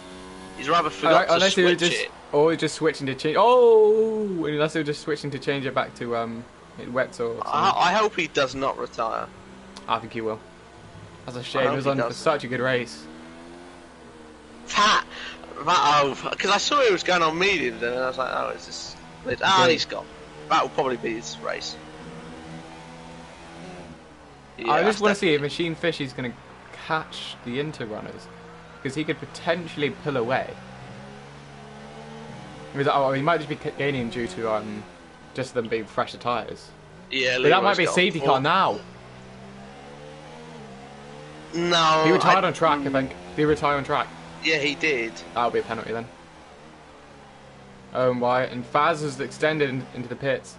He's rather forgot to switch it. Or just switching to change. Oh, unless they were just switching to change it back to wets or something. I hope he does not retire. I think he will. That's a shame. He was on for such a good race. Because I saw he was going on medium, and I was like, oh, is this? He's gone. That will probably be his race. Yeah, I just want to see if Machine Fish is going to catch the Inter runners, because he could potentially pull away. He might just be gaining due to just them being fresher tyres. Yeah, but that might be a safety car now. No, he retired on track. I think. Did he retire on track? Yeah, he did. That'll be a penalty then. Owen Wyatt and Faz has extended into the pits.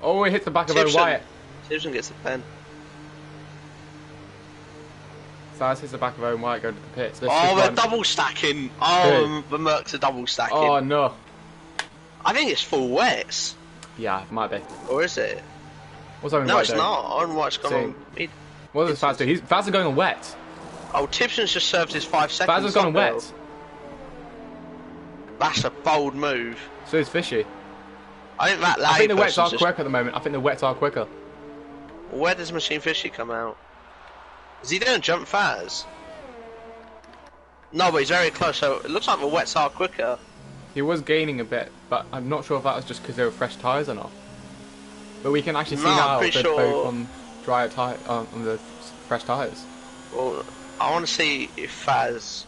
Oh, he hits the back of Owen Wyatt. Simpson gets a pen. Faz hits the back of Owen Wyatt going to the pits. They're double stacking. Oh, the Mercs are double stacking. Oh no. I think it's full wets. Yeah, it might be. Or is it? What's Owen No, Wyatt it's doing? not. Owen Wyatt's gone on. What does Faz do? Faz is going on wet. Oh, Tipson's just served his 5 seconds. Faz has gone on wet. That's a bold move. So is Fishy. I think the wets are quicker at the moment. I think the wets are quicker. Where does Machine Fishy come out? Is he doing jump Faz? No, but he's very close, so it looks like the wets are quicker. He was gaining a bit, but I'm not sure if that was just because they were fresh tyres or not. But we can actually see now they're both on drier on the fresh tyres. Well, I want to see if Faz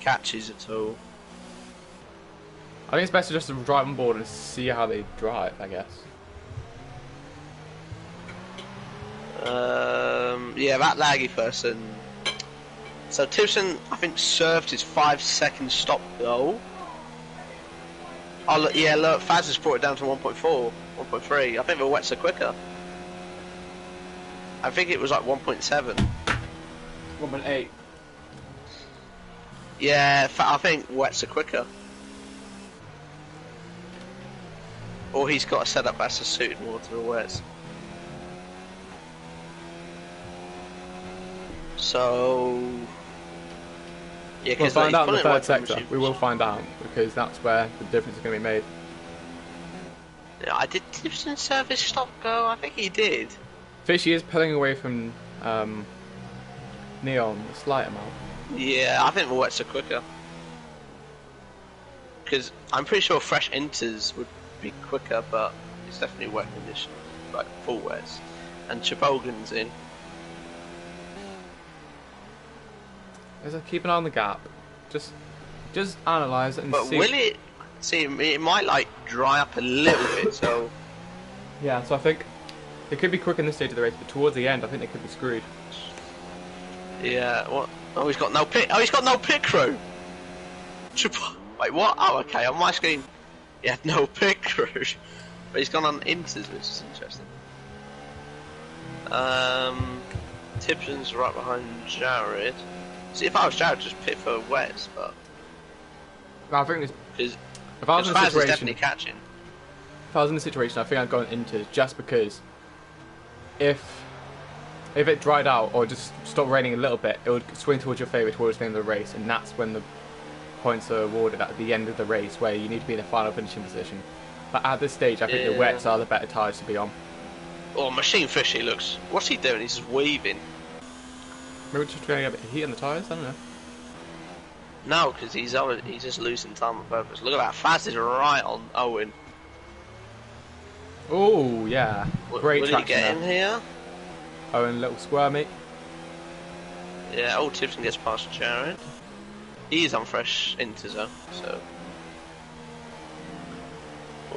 catches at all. I think it's best to just drive on board and see how they drive, I guess. Yeah, that laggy person. So Tipson, I think, served his 5-second stop goal. Oh, look, yeah, look, Faz has brought it down to 1.4, 1.3. I think the wets are quicker. I think it was like 1.7. 1.8. Yeah, I think wets are quicker. Or he's got a setup that's suited more to the wets. So, yeah, we'll find out in the third sector. We will find out because that's where the difference is going to be made. Yeah, did Tipson serve his stop go? I think he did. Fishy is pulling away from Neon a slight amount. Yeah, I think the wets are quicker. Because I'm pretty sure fresh enters would be quicker, but it's definitely wet conditions, like full wets. And Chipogan's in. Keep an eye on the gap. Just analyse it and see. But will it? See, it might like dry up a little bit. So yeah, so I think they could be quick in this stage of the race, but towards the end, I think they could be screwed. Yeah. What? Oh, he's got no pit. Oh, he's got no pit crew. Wait, what? Oh, okay. On my screen, he had no pit crew, but he's gone on inters, which is interesting. Tipson's right behind Jared. See, if I was Jared, just pit for wets, but I think because if I was in the situation, definitely catching. If I was in the situation, I think I'd go into just because if it dried out or just stopped raining a little bit, it would swing towards your favour towards the end of the race, and that's when the points are awarded at the end of the race, where you need to be in the final finishing position. But at this stage, I think the wets are the better tyres to be on. Oh, Machine Fishy looks. What's he doing? He's just weaving. Maybe we're just trying to get a bit of heat on the tyres. I don't know. No, because he's just losing time on purpose. Look at that. Faz is right on Owen. Oh yeah, great traction. Will he get in here? Owen, little squirmy. Yeah, old Tipson gets past Jared. He's on fresh inters though, so.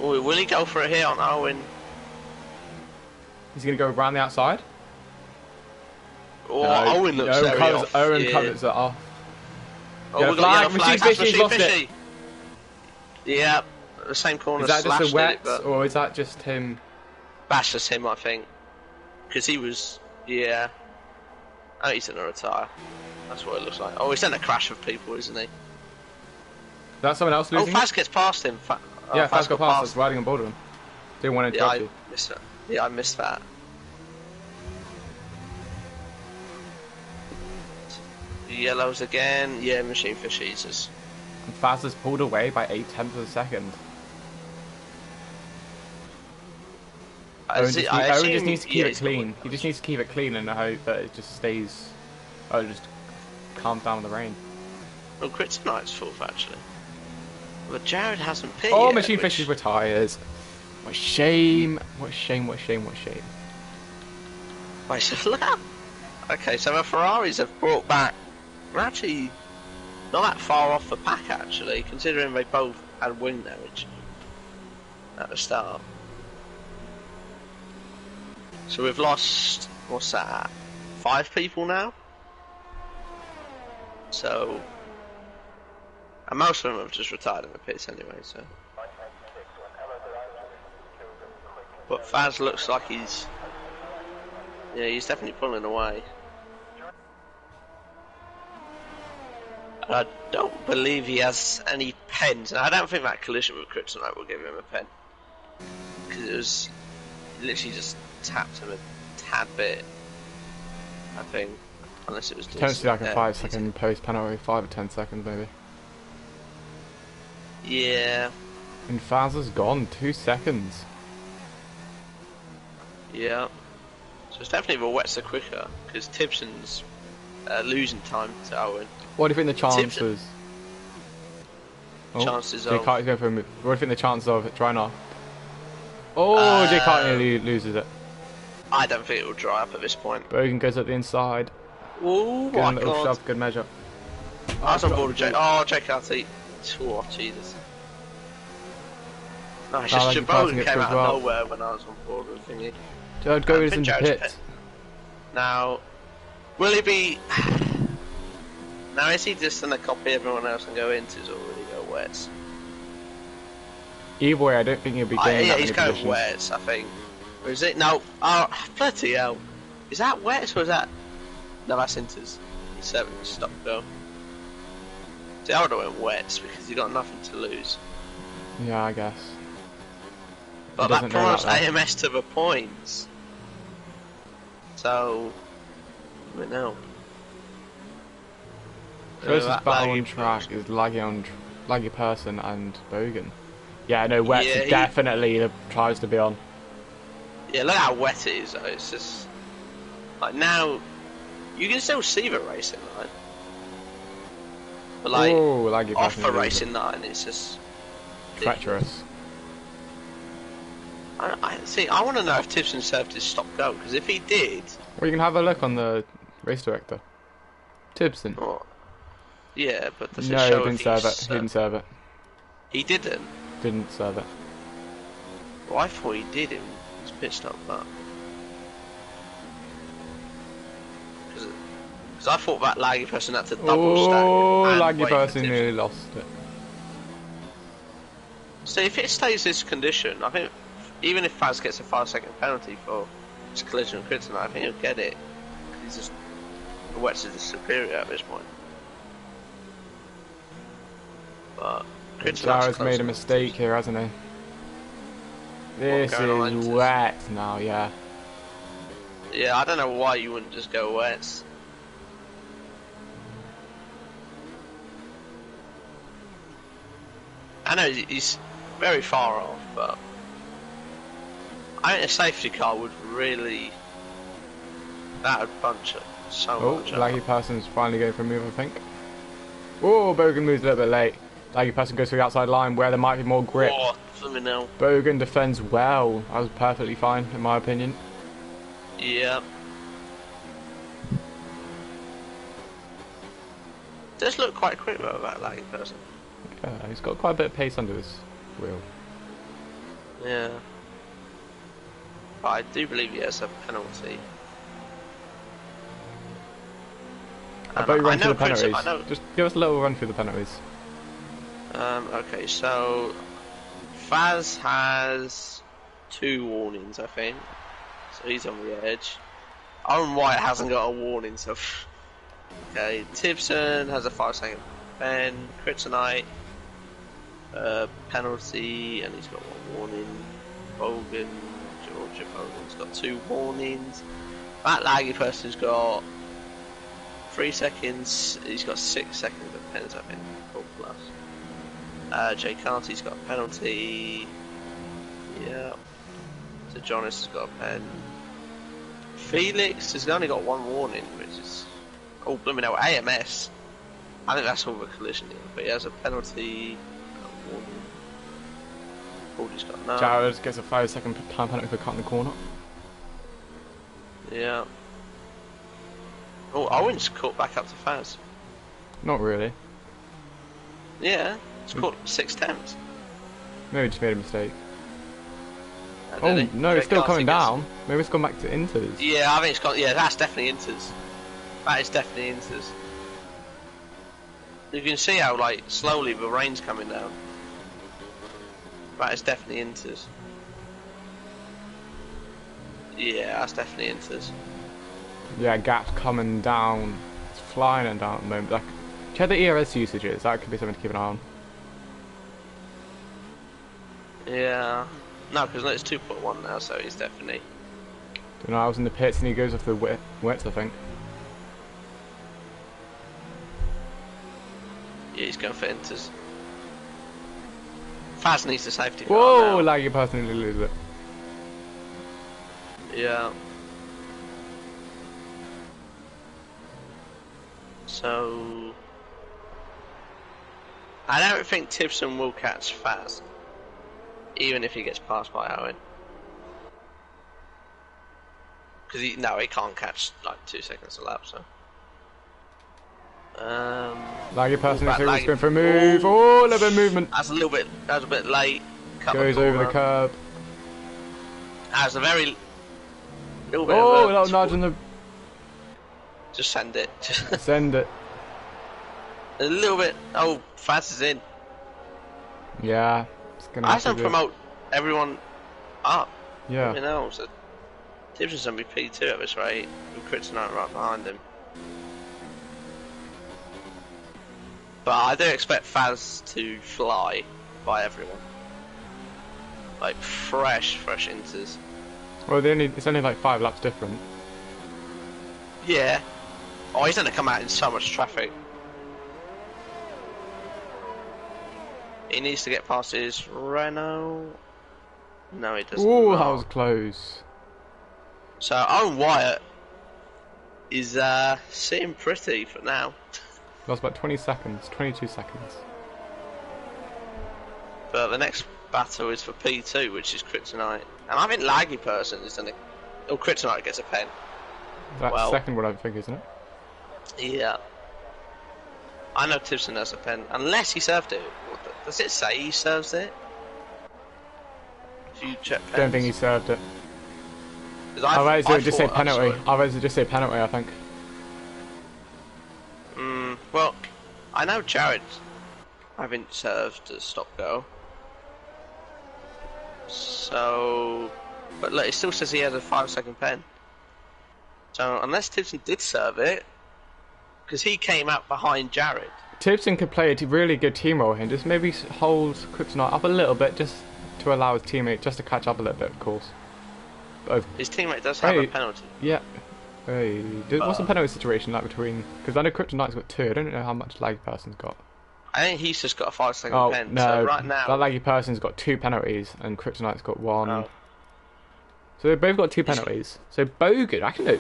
Ooh, will he go for it here on Owen? He's going to go around the outside. Oh, no, Owen looks very off. Owen covers it off. Oh, we got yellow flag. Machine Fishy's lost it. Yeah, the same corner. Is that just a wet, it, or is that just him? That's just him, I think. Because he was, yeah. Oh, he's gonna retire. That's what it looks like. Oh, he's in a crash of people, isn't he? That's someone else losing. Oh, Faz gets past him. Yeah, Faz got past us, riding on board of him. Didn't want to interrupt you. Missed that. Yeah, I missed that. Yellows again. Yeah, machine for Jesus. And Faz has pulled away by 0.8 of a second. Owen just needs to keep it clean. He just needs to keep it clean and hope that it just stays. Oh, just calms down the rain. Well, Kryptonite's fourth actually. But Jared hasn't pitted. Oh, Machine Fishes retires. What a shame! What a shame! What a shame! What a shame! Wait, so okay, so the Ferraris have brought back. We're actually not that far off the pack actually, considering they both had wing damage at the start. So we've lost, what's that, 5 people now? So, and most of them have just retired in the pits anyway, so. But Faz looks like he's definitely pulling away. And I don't believe he has any pens, and I don't think that collision with Kryptonite will give him a pen. Because it was literally just tapped him a tad bit, I think, unless it was just potentially like a 5-second post penalty, 5 or 10 seconds maybe. Yeah. And Faz has gone 2 seconds. Yeah. So it's definitely the wets are quicker because Tibson's losing time to Owen. What do you think the chances? Chances Jay of. Cartney's going for a move. What do you think the chances of it drying off? Oh, Jay Cartney loses it. I don't think it will dry up at this point. Bogan goes up the inside. Oh my god. Shove, good measure. I was on board with Jay. Oh, Jay Cartney. Oh, Jesus. No, it's just Bogan came out of nowhere when I was on board with thingy. Jared goes into pit. Now, will he be... Now, is he just going to copy everyone else and go into or will he go wets? Either way, I don't think he'll be getting yeah, that he's many going wets, I think. Or is it? No. Oh, bloody hell. Is that wets or is that... No, that's inters. He's 7 stop go. See, I would have went wets because you got nothing to lose. Yeah, I guess. But that promised AMS to the points. So, I don't know. Closest battle on track is Laggy Person and Bogan. Yeah, no, wet definitely the tries to be on. Yeah, look how wet it is though. It's just like now you can still see the racing line, but like off the racing line, it's just treacherous. I see. I want to know if Tibson served his stop go because if he did, well, you can have a look on the race director. Tibson. Oh, yeah, but does no, it show he didn't serve it. He didn't serve it. He didn't. Didn't serve it. Well, I thought he did in his pit stop, but because I thought that Laggy Person had to double stack. Oh, Laggy Person nearly lost it. So if it stays this condition, I think even if Faz gets a 5-second penalty for his collision with Kryptonite, I think he'll get it. He's just the wets is superior at this point. But Jared's made a mistake here, hasn't he? This is wet now, yeah. Yeah, I don't know why you wouldn't just go wets. I know he's very far off, but I think a safety car would really... That would punch it so much. Laggy Person's finally going for a move, I think. Oh, Bogan moves a little bit late. Laggy Person goes to the outside line where there might be more grip. Oh, let me know. Bogan defends well. That was perfectly fine, in my opinion. Yeah. Does look quite quick though, that Laggy Person. Yeah, he's got quite a bit of pace under his wheel. Yeah. But I do believe he has a penalty. How about you run through the penalties? Just give us a little run through the penalties. Okay, so Faz has 2 warnings, I think. So he's on the edge. Owen White hasn't got a warning, so... Okay, Tibson has a 5-second pen. Kryptonite, penalty, and he's got 1 warning. Bogan, Georgia Bogan's got 2 warnings. That laggy person's got 3 seconds. He's got 6 seconds of pens, I think. 4 plus. Jay Carty's got a penalty. Yeah. So Jonas has got a pen. Felix has only got 1 warning, which is... Oh, blooming hell, AMS. I think that's all the collision here, but he has a penalty. A warning. Baldy's got none. Jared gets a 5-second time penalty for cutting the corner. Yeah. Oh, Owen's caught back up to Faz. Not really. Yeah, it's caught 6 attempts. Maybe he just made a mistake. Oh, no, it's still coming down. Maybe it's gone back to Inters. Yeah, I think it's gone. Yeah, that's definitely Inters. That is definitely Inters. You can see how, like, slowly the rain's coming down. That is definitely Inters. Yeah, that's definitely Inters. Yeah, gap's coming down. It's flying and down at the moment. Like, check the ERS usages. That could be something to keep an eye on. Yeah. No, because it's 2.1 now, so he's definitely... Don't know, I was in the pits and he goes off the wets, I think. Yeah, he's going for Inters. Faz needs the safety car. Whoa, laggy person to lose it. Yeah. So... I don't think Tibson will catch Faz. Even if he gets passed by Owen. Because he can't catch like 2 seconds a lap, so. Laggy person is going for a move. Oh, a little bit of movement. That was a bit late. Goes over the curb. That's a very little bit of a little nudge on the... Just send it. Send it. A little bit. Oh, Faz is in. Yeah. I have to promote everyone up. Yeah. You know, so Tibson's going to be P2 at this rate, and Kryptonite right behind him. But I do expect Faz to fly by everyone. Like fresh Inters. Well, it's only like 5 laps different. Yeah. Oh, he's going to come out in so much traffic. He needs to get past his Renault. No, he doesn't. Ooh, that was close. So Owen Wyatt is sitting pretty for now. Lost about 20 seconds, 22 seconds. But the next battle is for P2, which is Kryptonite. And I think Laggy Person is gonna... Oh, Kryptonite gets a pen. That's the second one, I think, isn't it? Yeah. I know Tibson has a pen, unless he served it. Does it say he serves it? If you check pens. Don't think he served it. Otherwise it would just say penalty. Otherwise it would just say penalty, I think. Well, I know Jared haven't served a stop-go. So... But look, it still says he has a 5-second pen. So, unless Tibson did serve it, because he came out behind Jared. Tibson could play a really good team role here and just maybe hold Kryptonite up a little bit just to allow his teammate just to catch up a little bit, of course. His teammate does have a penalty. Yeah. Hey, what's the penalty situation like between... Because I know Kryptonite's got 2, I don't know how much Laggy Person's got. I think he's just got a 5-second pen, no, so right now... that Laggy Person's got 2 penalties and Kryptonite's got 1. Oh. So they've both got 2 penalties. So Bogan, actually no,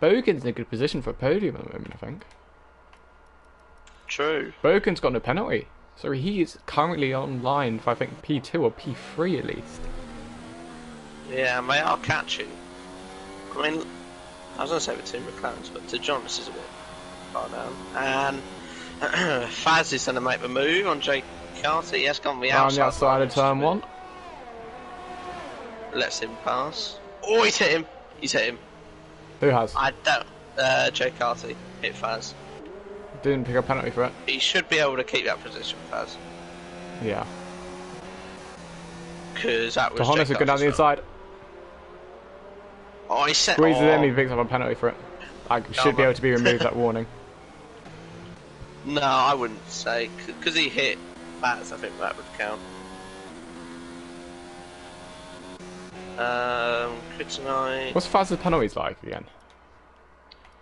Bogan's in a good position for a podium at the moment, I think. True. Bogan's got no penalty. So he is currently online for, I think, P2 or P3 at least. Yeah, and they are catching. I mean, I was going to say with Tim McLaren's, but to Jonas is a bit far down. And Faz is going to make the move on Jake Carter. He has gone the outside. On the outside of turn 1. Lets him pass. Oh, he's hit him. He's hit him. Who has? I don't. Jake Carter hit Faz. Didn't pick up a penalty for it. He should be able to keep that position, Faz. Yeah. Because that was Johannes is going down the inside. Oh, he set. Squeezes in, he picks up a penalty for it. I should be able to be removed, that warning. No, I wouldn't say. Because he hit Bats, I think that would count. Kryptonite. What's Faz's penalties like again?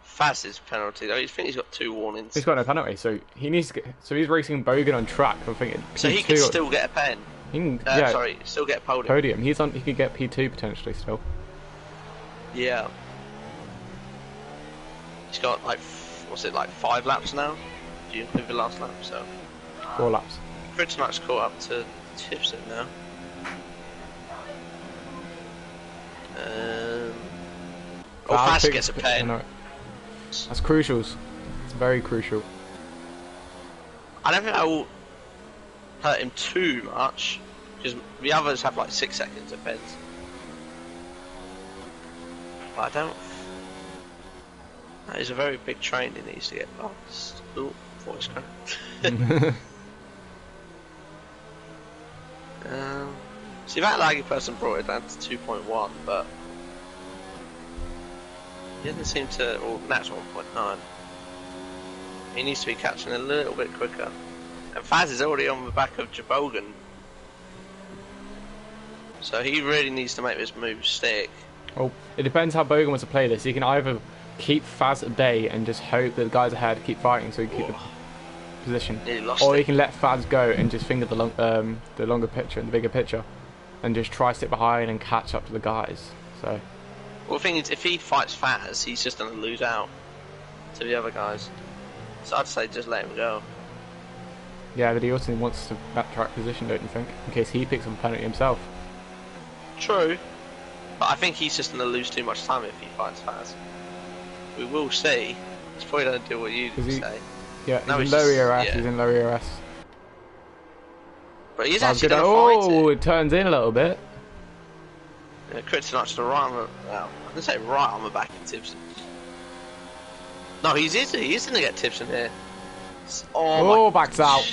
Faz's penalty, though. I think he's got 2 warnings. He's got no penalty, so he needs to get. So he's racing Bogan on track. I'm thinking. So he could still get a pen. He can, yeah, sorry, still get a podium. Podium. He's on. He could get P2 potentially still. Yeah. He's got like, what's it, like 5 laps now? If you include the last lap, so. 4 laps. Kryptonite's caught up to Tipson now. Faz gets a pen. That's crucial. It's very crucial. I don't think that will hurt him too much, because the others have like 6 seconds of pens. But I don't. That is a very big train he needs to get past. Oh, voice crack. See, that laggy person brought it down to 2.1, but he doesn't seem to. Well, that's 1.9. He needs to be catching a little bit quicker. And Faz is already on the back of Jabogan, so he really needs to make this move stick. Well, it depends how Bogan wants to play this. He can either keep Faz at bay and just hope that the guys ahead keep fighting so he can keep the position, or he can let Faz go and just finger the longer picture and the bigger picture, and just try to sit behind and catch up to the guys. So, well, the thing is, if he fights Faz, he's just going to lose out to the other guys. So I'd say just let him go. Yeah, but he also wants to backtrack position, don't you think? In case he picks up a penalty himself. True, but I think he's just going to lose too much time if he fights Faz. We will see. He's probably going to do what you say. Yeah, he's in low ERS. He's in low ERS. But he's actually going to fight it. Oh, it turns in a little bit. Yeah, Kryptonite's to the right on the... Well, I'm going to say right on the back of Tipson. No, he is going to get Tipson here. Oh, backs out.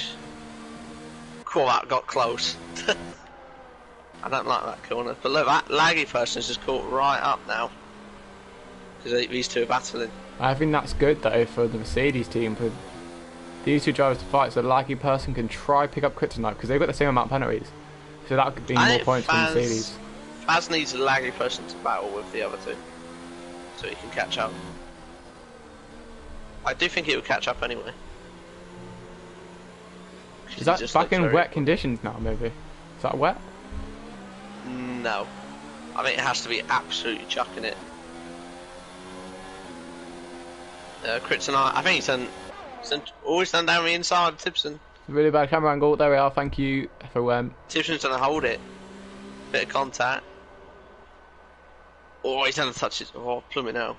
Cool, that got close. I don't like that corner. But look, that laggy person is just caught right up now. Because these two are battling. I think that's good though for the Mercedes team, for these two drivers to fight, so the laggy person can try pick up Kryptonite because they've got the same amount of penalties. So that could be more points for Mercedes. Faz needs a laggy person to battle with the other two, so he can catch up. I do think he would catch up anyway. Is that back in wet conditions now, maybe? Is that wet? No. I think it has to be absolutely chucking it. Kryptonite, I think he's always done down the inside of Tipson. Really bad camera angle, there we are, thank you for Tipson's gonna hold it. Bit of contact. Oh, he's gonna touch it. Oh, plumbing now.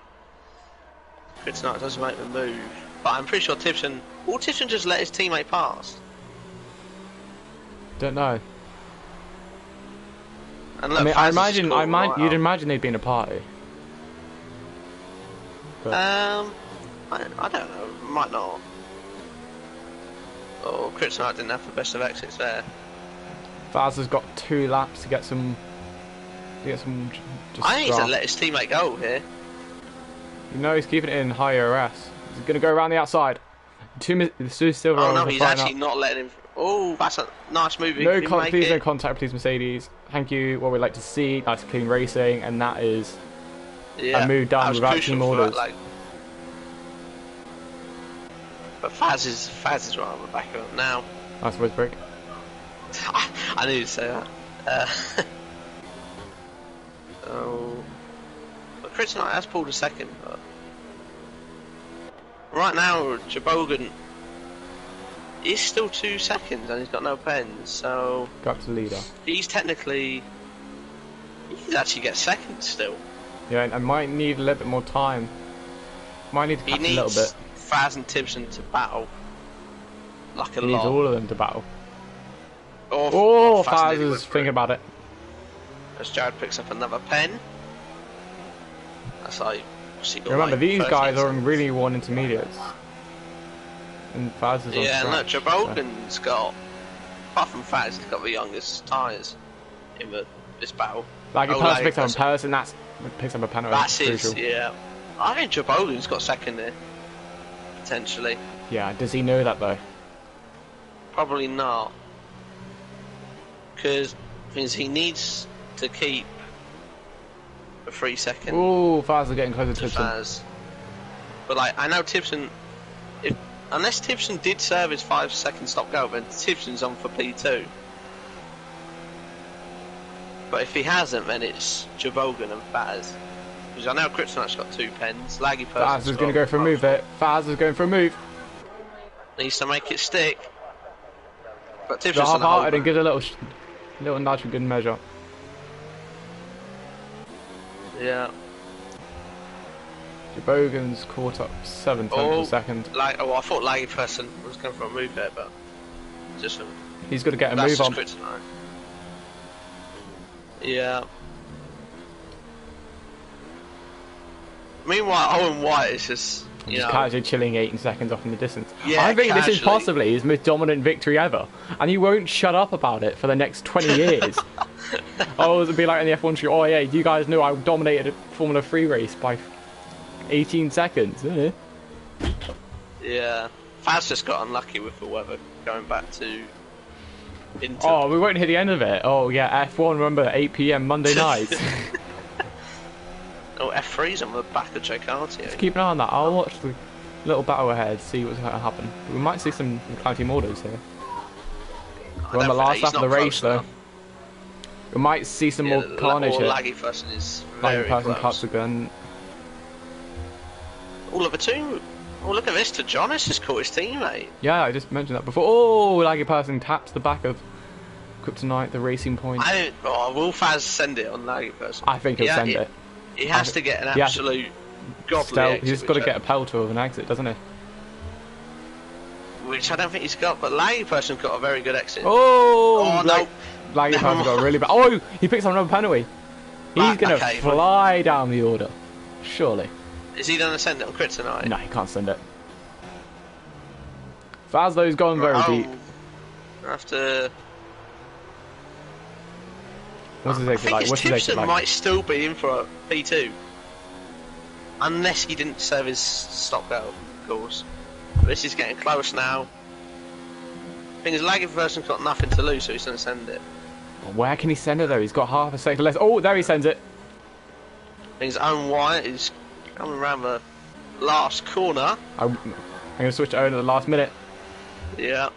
Kryptonite doesn't make the move. But I'm pretty sure Tipson... Will Tipson just let his teammate pass? Don't know. And look, I mean, you'd imagine they'd be in a party. But... I don't know, might not. Oh, Kryptonite didn't have the best of exits there. Faz has got 2 laps to get some. Just I need to let his teammate go here. You know he's keeping it in high ERS. He's going to go around the outside. Two silver. Oh no, he's actually not letting him. Oh, that's a nice move. Please no contact, please, Mercedes. Thank you. What we'd like to see. Nice clean racing, and that is a move done without team orders. But Faz is right on the back of it now. Nice voice break. I knew to say that. But Kryptonite has pulled a second. But right now, Jabogan is still 2 seconds and he's got no pens, so... Got to the leader. He's technically... He could actually get second still. Yeah, and might need a little bit more time. Might need to catch a little bit. Faz and Tipson to battle like a lot. He needs all of them to battle. Oh, Faz is thinking about it. As Jared picks up another pen. That's like... Remember, these guys are in really 1 intermediates. And Faz is on look, Jabogan's got... Apart from Faz, he's got the youngest tyres. in this battle. Like if Person picks up a person, that's picks up a penalty. That's his, yeah. I think Jobogan's got second there, potentially. Yeah, does he know that though? Probably not. Because he needs to keep a 3 second. Ooh, Faz are getting closer to Faz. But like, I know Tipson, unless Tipson did serve his 5 second stop go, then Tipson's on for P2. But if he hasn't, then it's Jobogan and Faz. Because I know Kryptonite's got 2 pens. Laggy Person's Faz is going to go for a move there. Faz is going for a move. Needs to make it stick. But Tipson's half-hearted and gives a little nudge for good measure. Yeah. Jobogan's caught up 7/10 of a second. I thought Laggy Person was going for a move there, but just he's got to get a move on. Kryptonite. Yeah. Meanwhile, Owen White is just casually chilling 18 seconds off in the distance. Yeah, I think this is possibly his most dominant victory ever, and he won't shut up about it for the next 20 years. It'll be like in the F1 show. Oh yeah, you guys know I dominated a Formula 3 race by 18 seconds. Yeah. Faz just got unlucky with the weather going back to Inter. Oh, we won't hit the end of it. Oh yeah, F1, remember, 8 PM Monday night. Oh, F3's on the back of Jakarta. Just keep an eye on that. I'll watch the little battle ahead, see what's going to happen. We might see some cloudy Mordos here. We're on the last lap of the race though. We might see some more carnage here. Laggy Person is very close. Cuts again. Oh, look at this. Jonas has caught his teammate. Yeah, I just mentioned that before. Oh, Laggy Person taps the back of Kryptonite, the racing point. Will Faz send it on Laggy Person? I think he'll send it. He has to get an absolute godly exit. He's just got to get a peltor of an exit, doesn't he? Which I don't think he's got, but Laggy Person's got a very good exit. Oh no! Laggy Person's got a really bad... Oh, he picks up another penalty. He's going to fly down the order. Surely. Is he going to send it on Kryptonite? No, he can't send it. Fazlo's gone very deep. I have to... What's his exit like? Tipson might still be in for a P2. Unless he didn't serve his stop go, of course. This is getting close now. Thing is, Laggy Person's got nothing to lose, so he's going to send it. Where can he send it though? He's got half a second left. Oh, there he sends it. Things Owen White is coming around the last corner. I'm going to switch to Owen at the last minute. Yeah.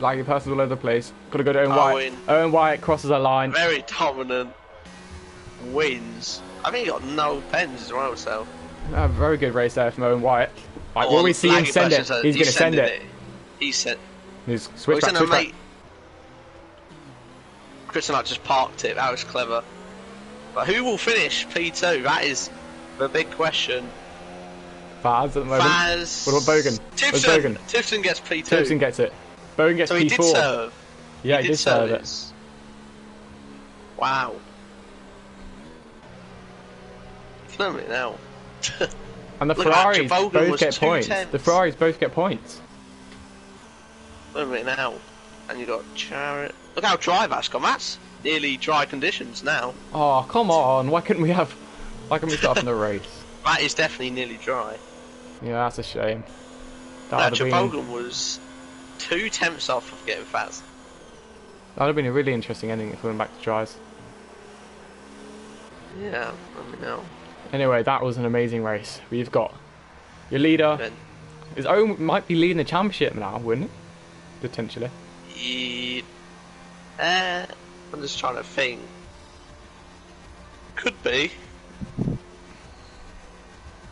Laggy Person's all over the place. Got to go to Owen White. Owen White crosses a line. Very dominant. Wins. I think he got no pens as well, so. Very good race there from Owen White. Right, will we see him send it? He's going to send it. He's sent. He's switch back. Kryptonite just parked it. That was clever. But who will finish P2? That is the big question. Faz at the moment. Faz. What about Bogan? Tipson. Tipson gets P2. Tipson gets it. Bogan gets P4. So he did serve. Yeah, he did serve it. Wow. Fluently now. And the Ferraris both get points. The Ferraris both get points. Fluently now. And you got Chariot. Look how dry that's gone. That's nearly dry conditions now. Oh, come on. Why couldn't we start from the race? That is definitely nearly dry. Yeah, that's a shame. Jobogan was 2 tenths off of getting Faz. That would have been a really interesting ending if we went back to dries. Yeah, let me know. Anyway, that was an amazing race. We've got your leader. His own might be leading the championship now, wouldn't it? Potentially. I'm just trying to think. Could be.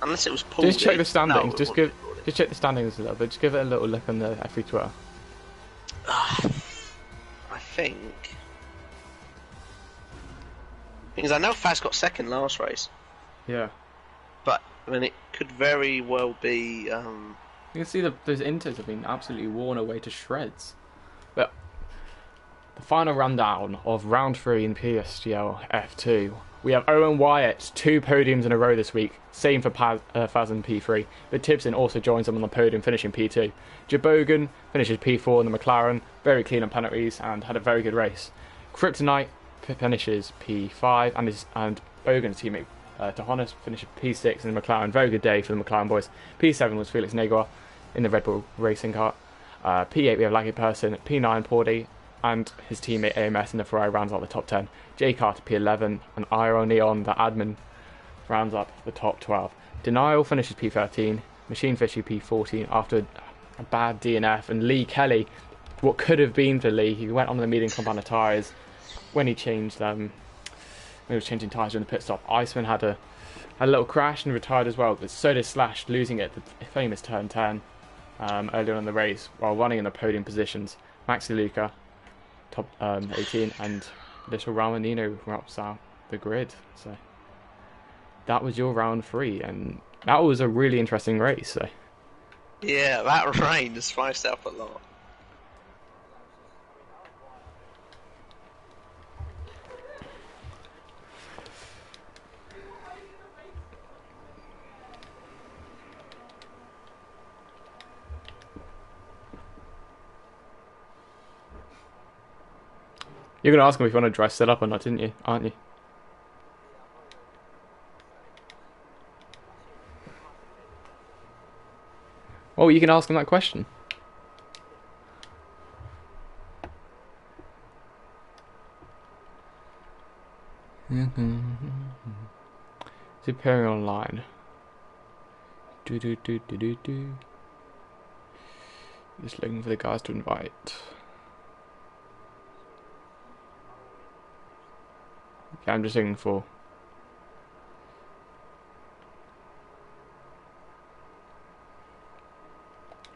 Unless it was pulled. Just check the standings. Just check the standings a little bit. Just give it a little look on the F3 Twitter. I think. Because I know Faz got second last race. Yeah. But I mean, it could very well be. You can see those Inters have been absolutely worn away to shreds. But the final rundown of round 3 in PSGL F2. We have Owen Wyatt, 2 podiums in a row this week. Same for Faz in P3. But Tipson also joins them on the podium, finishing P2. Jobogan finishes P4 in the McLaren. Very clean on penalties and had a very good race. Kryptonite finishes P5, and Bogan's teammate Tohonis finishes P6 in the McLaren. Very good day for the McLaren boys. P7 was Felix Negua in the Red Bull racing car. P8 we have Lucky Person, P9 Pordy, and his teammate AMS in the Ferrari rounds out the top 10. J Carter P11, and Iro Neon, the admin, rounds up the top 12. Denial finishes P13, Machine Fishy P14 after a bad DNF, and Lee Kelly, what could have been for Lee, he went on the medium compound of tyres when he changed when he was changing tyres during the pit stop. Iceman had a little crash and retired as well, but so did Slash, losing it at the famous turn 10 earlier on in the race while running in the podium positions. Maxi Luca top 18, and little Ramonino wraps out the grid. So that was your round 3, and that was a really interesting race. So yeah, that rain has spiced up a lot. You're going to ask him if you want to dress it up or not, didn't you? Aren't you? Well, you can ask him that question. It's appearing online. Just looking for the guys to invite. Okay, I'm just looking for.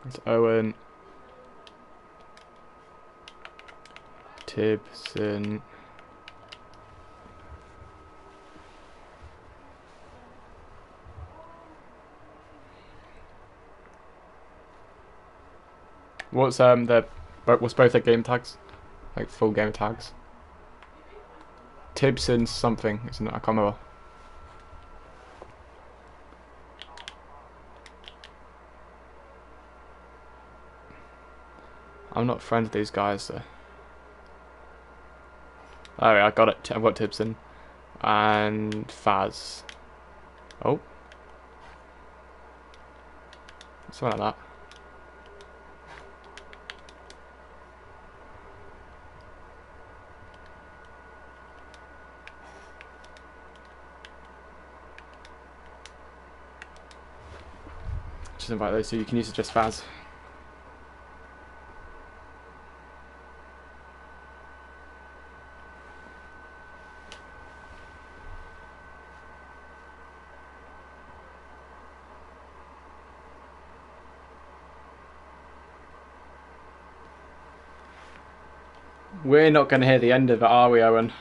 It's Owen, Tibson, what's both their game tags, like full game tags? Tibson something, isn't it? I can't remember. I'm not friends with these guys, so. Oh, yeah, I got it. I've got Tibson and Faz. Oh, something like that. Just invite those two. You can use it just Faz. We're not going to hear the end of it, are we, Owen?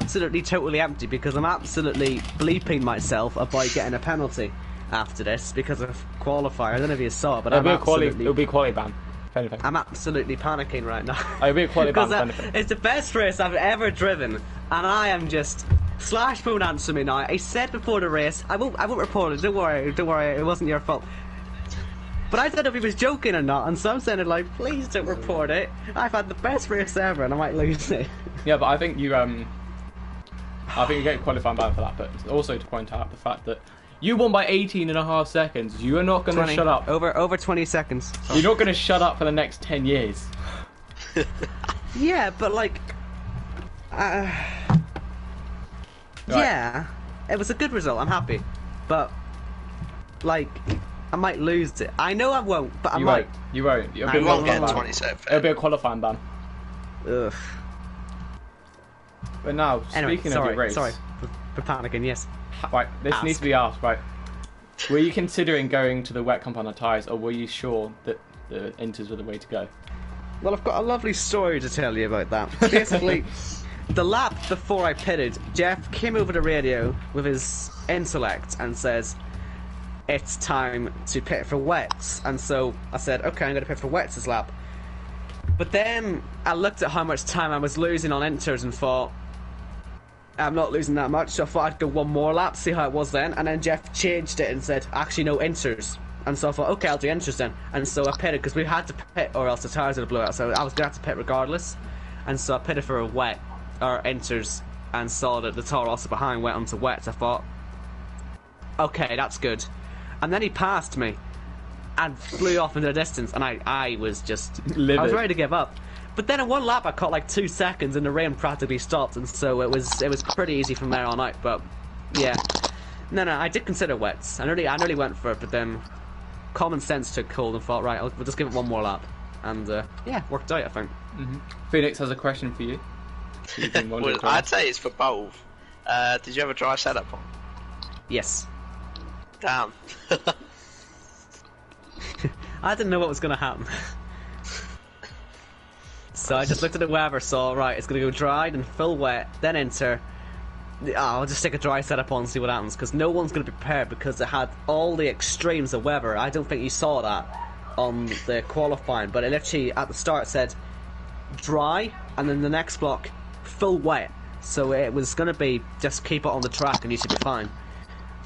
Absolutely totally empty because I'm absolutely bleeping myself about getting a penalty after this because of qualifier. I don't know if you saw it, but it'll be a quality ban. I'm absolutely panicking right now. It'll be a quality ban. It's the best race I've ever driven, and I am just. Slash won't answer me now. I said before the race, I won't report it. Don't worry, it wasn't your fault. But I don't know if he was joking or not, and some sounded like, please don't report it. I've had the best race ever, and I might lose it. Yeah, but I think you get a qualifying ban for that, but also to point out the fact that you won by 18.5 seconds. You are not going to shut up. Over 20 seconds. You're not going to shut up for the next 10 years. Yeah, but like... Right. Yeah, it was a good result, I'm happy. But, like, I might lose it. I know I won't, but I might. You won't. You won't get 27. It'll be a qualifying ban. Ugh. But now, anyway, speaking of your race... Sorry for panicking, yes. Right, this needs to be asked, right. Were you considering going to the wet compound of tyres, or were you sure that the inters were the way to go? Well, I've got a lovely story to tell you about that. Basically, the lap before I pitted, Jeff came over the radio with his intellect and says, it's time to pit for wets. And so I said, okay, I'm going to pit for wets this lap. But then I looked at how much time I was losing on inters and thought, I'm not losing that much, so I thought I'd go one more lap, see how it was then, and then Jeff changed it and said, actually no, inters. And so I thought, okay, I'll do inters then. And so I pitted, because we had to pit or else the tyres would have blew out, so I was going to have to pit regardless. And so I pitted for a wet, or inters, and saw that the Toro Rosso behind went onto wets. I thought, okay, that's good. And then he passed me, and flew off into the distance, and I was just... Livid. I was ready to give up. But then in one lap I caught like 2 seconds and the rain practically stopped, and so it was pretty easy from there on out. But yeah, no, I did consider wets. I nearly went for it, but then common sense took hold and thought, right, we'll just give it one more lap, and yeah, worked out, I think. Phoenix has a question for you. Well, I'd say it's for both. Did you have a dry setup on? Yes. Damn. I didn't know what was going to happen. So I just looked at the weather, saw, right, it's going to go dry, then full wet, then enter. I'll just stick a dry setup on and see what happens, because no one's going to be prepared, because it had all the extremes of weather. I don't think you saw that on the qualifying, but it literally, at the start, said dry, and then the next block, full wet. So it was going to be, just keep it on the track and you should be fine.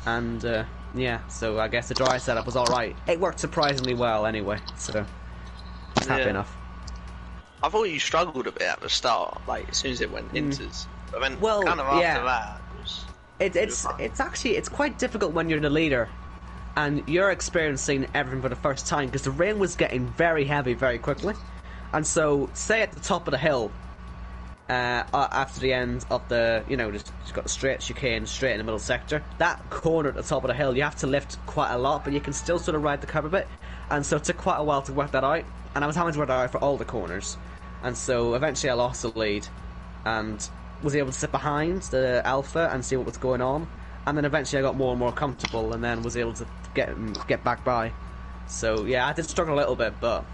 And, yeah, so I guess the dry setup was alright. It worked surprisingly well anyway, so just happy enough. I thought you struggled a bit at the start, like as soon as it went inters. But then kind of after that, it's quite difficult when you're the leader and you're experiencing everything for the first time, because the rain was getting very heavy very quickly. And so, say at the top of the hill, after the end of the, just got the straight chicane, straight in the middle sector, that corner at the top of the hill, you have to lift quite a lot, but you can still sort of ride the curb a bit. And so it took quite a while to work that out, and I was having to work that out for all the corners. And so eventually I lost the lead and was able to sit behind the Alpha and see what was going on. And then eventually I got more and more comfortable, and then was able to get back by. So yeah, I did struggle a little bit, but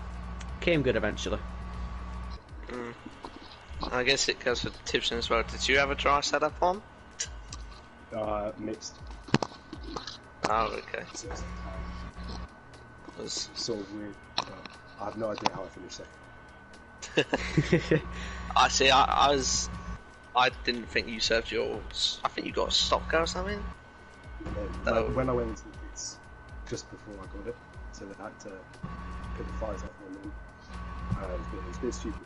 came good eventually. I guess it goes for Tipson as well. Did you have a dry setup on? Mixed. Oh, okay. It was sort of weird, but I have no idea how I finished second. I see. I didn't think you served yours. I think you got a stop go or something. Yeah, when I went into the pits just before I got it, so they had to put the fires up on them. It was a bit stupid.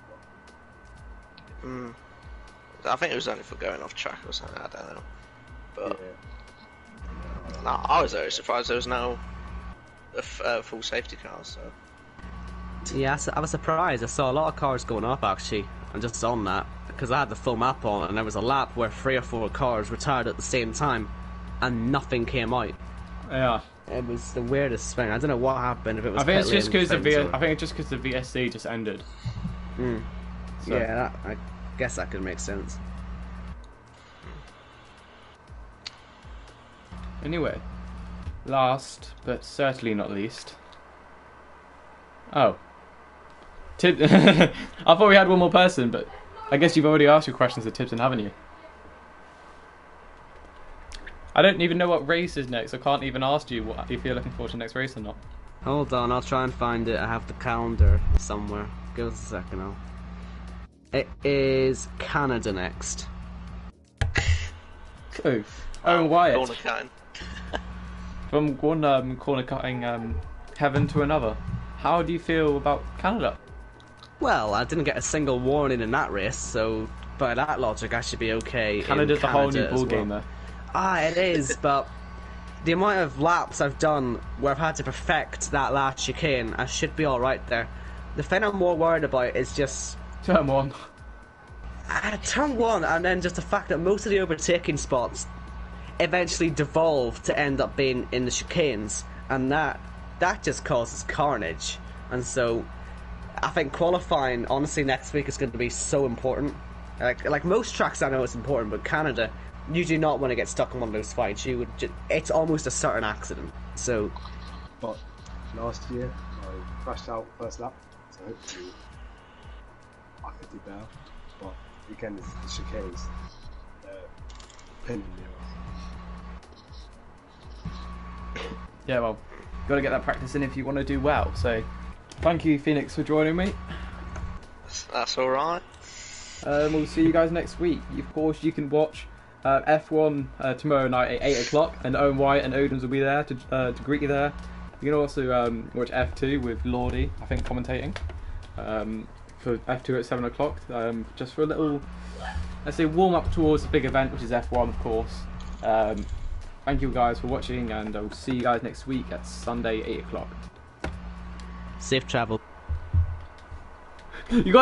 I think it was only for going off track or something. I don't know. But yeah. no, I was very surprised there was no full safety cars. So. Yeah, I was surprised. I saw a lot of cars going up actually, and just on that, because I had the full map on, and there was a lap where 3 or 4 cars retired at the same time, and nothing came out. Yeah. It was the weirdest thing. I don't know what happened. If it was. I think it's just because the VSC just ended. So. Yeah, I guess that could make sense. Anyway, last but certainly not least. Oh. I thought we had one more person, but I guess you've already asked your questions to Tipton, haven't you? I don't even know what race is next. I can't even ask you if you're looking forward to the next race or not. Hold on, I'll try and find it. I have the calendar somewhere. Give us a second now. It is Canada next. Oh, Wyatt. Corner cutting. From one corner cutting heaven to another. How do you feel about Canada? Well, I didn't get a single warning in that race, so by that logic, I should be okay. Canada's a whole new ball game, though. It is, but the amount of laps I've done where I've had to perfect that last chicane, I should be alright there. The thing I'm more worried about is just... Turn 1. Turn 1, and then just the fact that most of the overtaking spots eventually devolve to end up being in the chicanes, and that just causes carnage. And so I think qualifying, honestly, next week is going to be so important. Like most tracks I know it's important, but Canada, you do not want to get stuck in one of those fights. It's almost a certain accident. So, but last year I crashed out first lap, so hopefully I could do better. But again, the chicanes, pinning me off. Yeah, well, got to get that practice in if you want to do well. So, thank you, Phoenix, for joining me. That's all right. We'll see you guys next week. Of course, you can watch F1 tomorrow night at 8 o'clock, and Owen White and Odins will be there to greet you there. You can also watch F2 with Lordy, I think, commentating. For F2 at 7 o'clock, just for a little, let's say, warm up towards the big event, which is F1, of course. Thank you guys for watching, and I will see you guys next week at Sunday, 8 o'clock. Safe travel. You got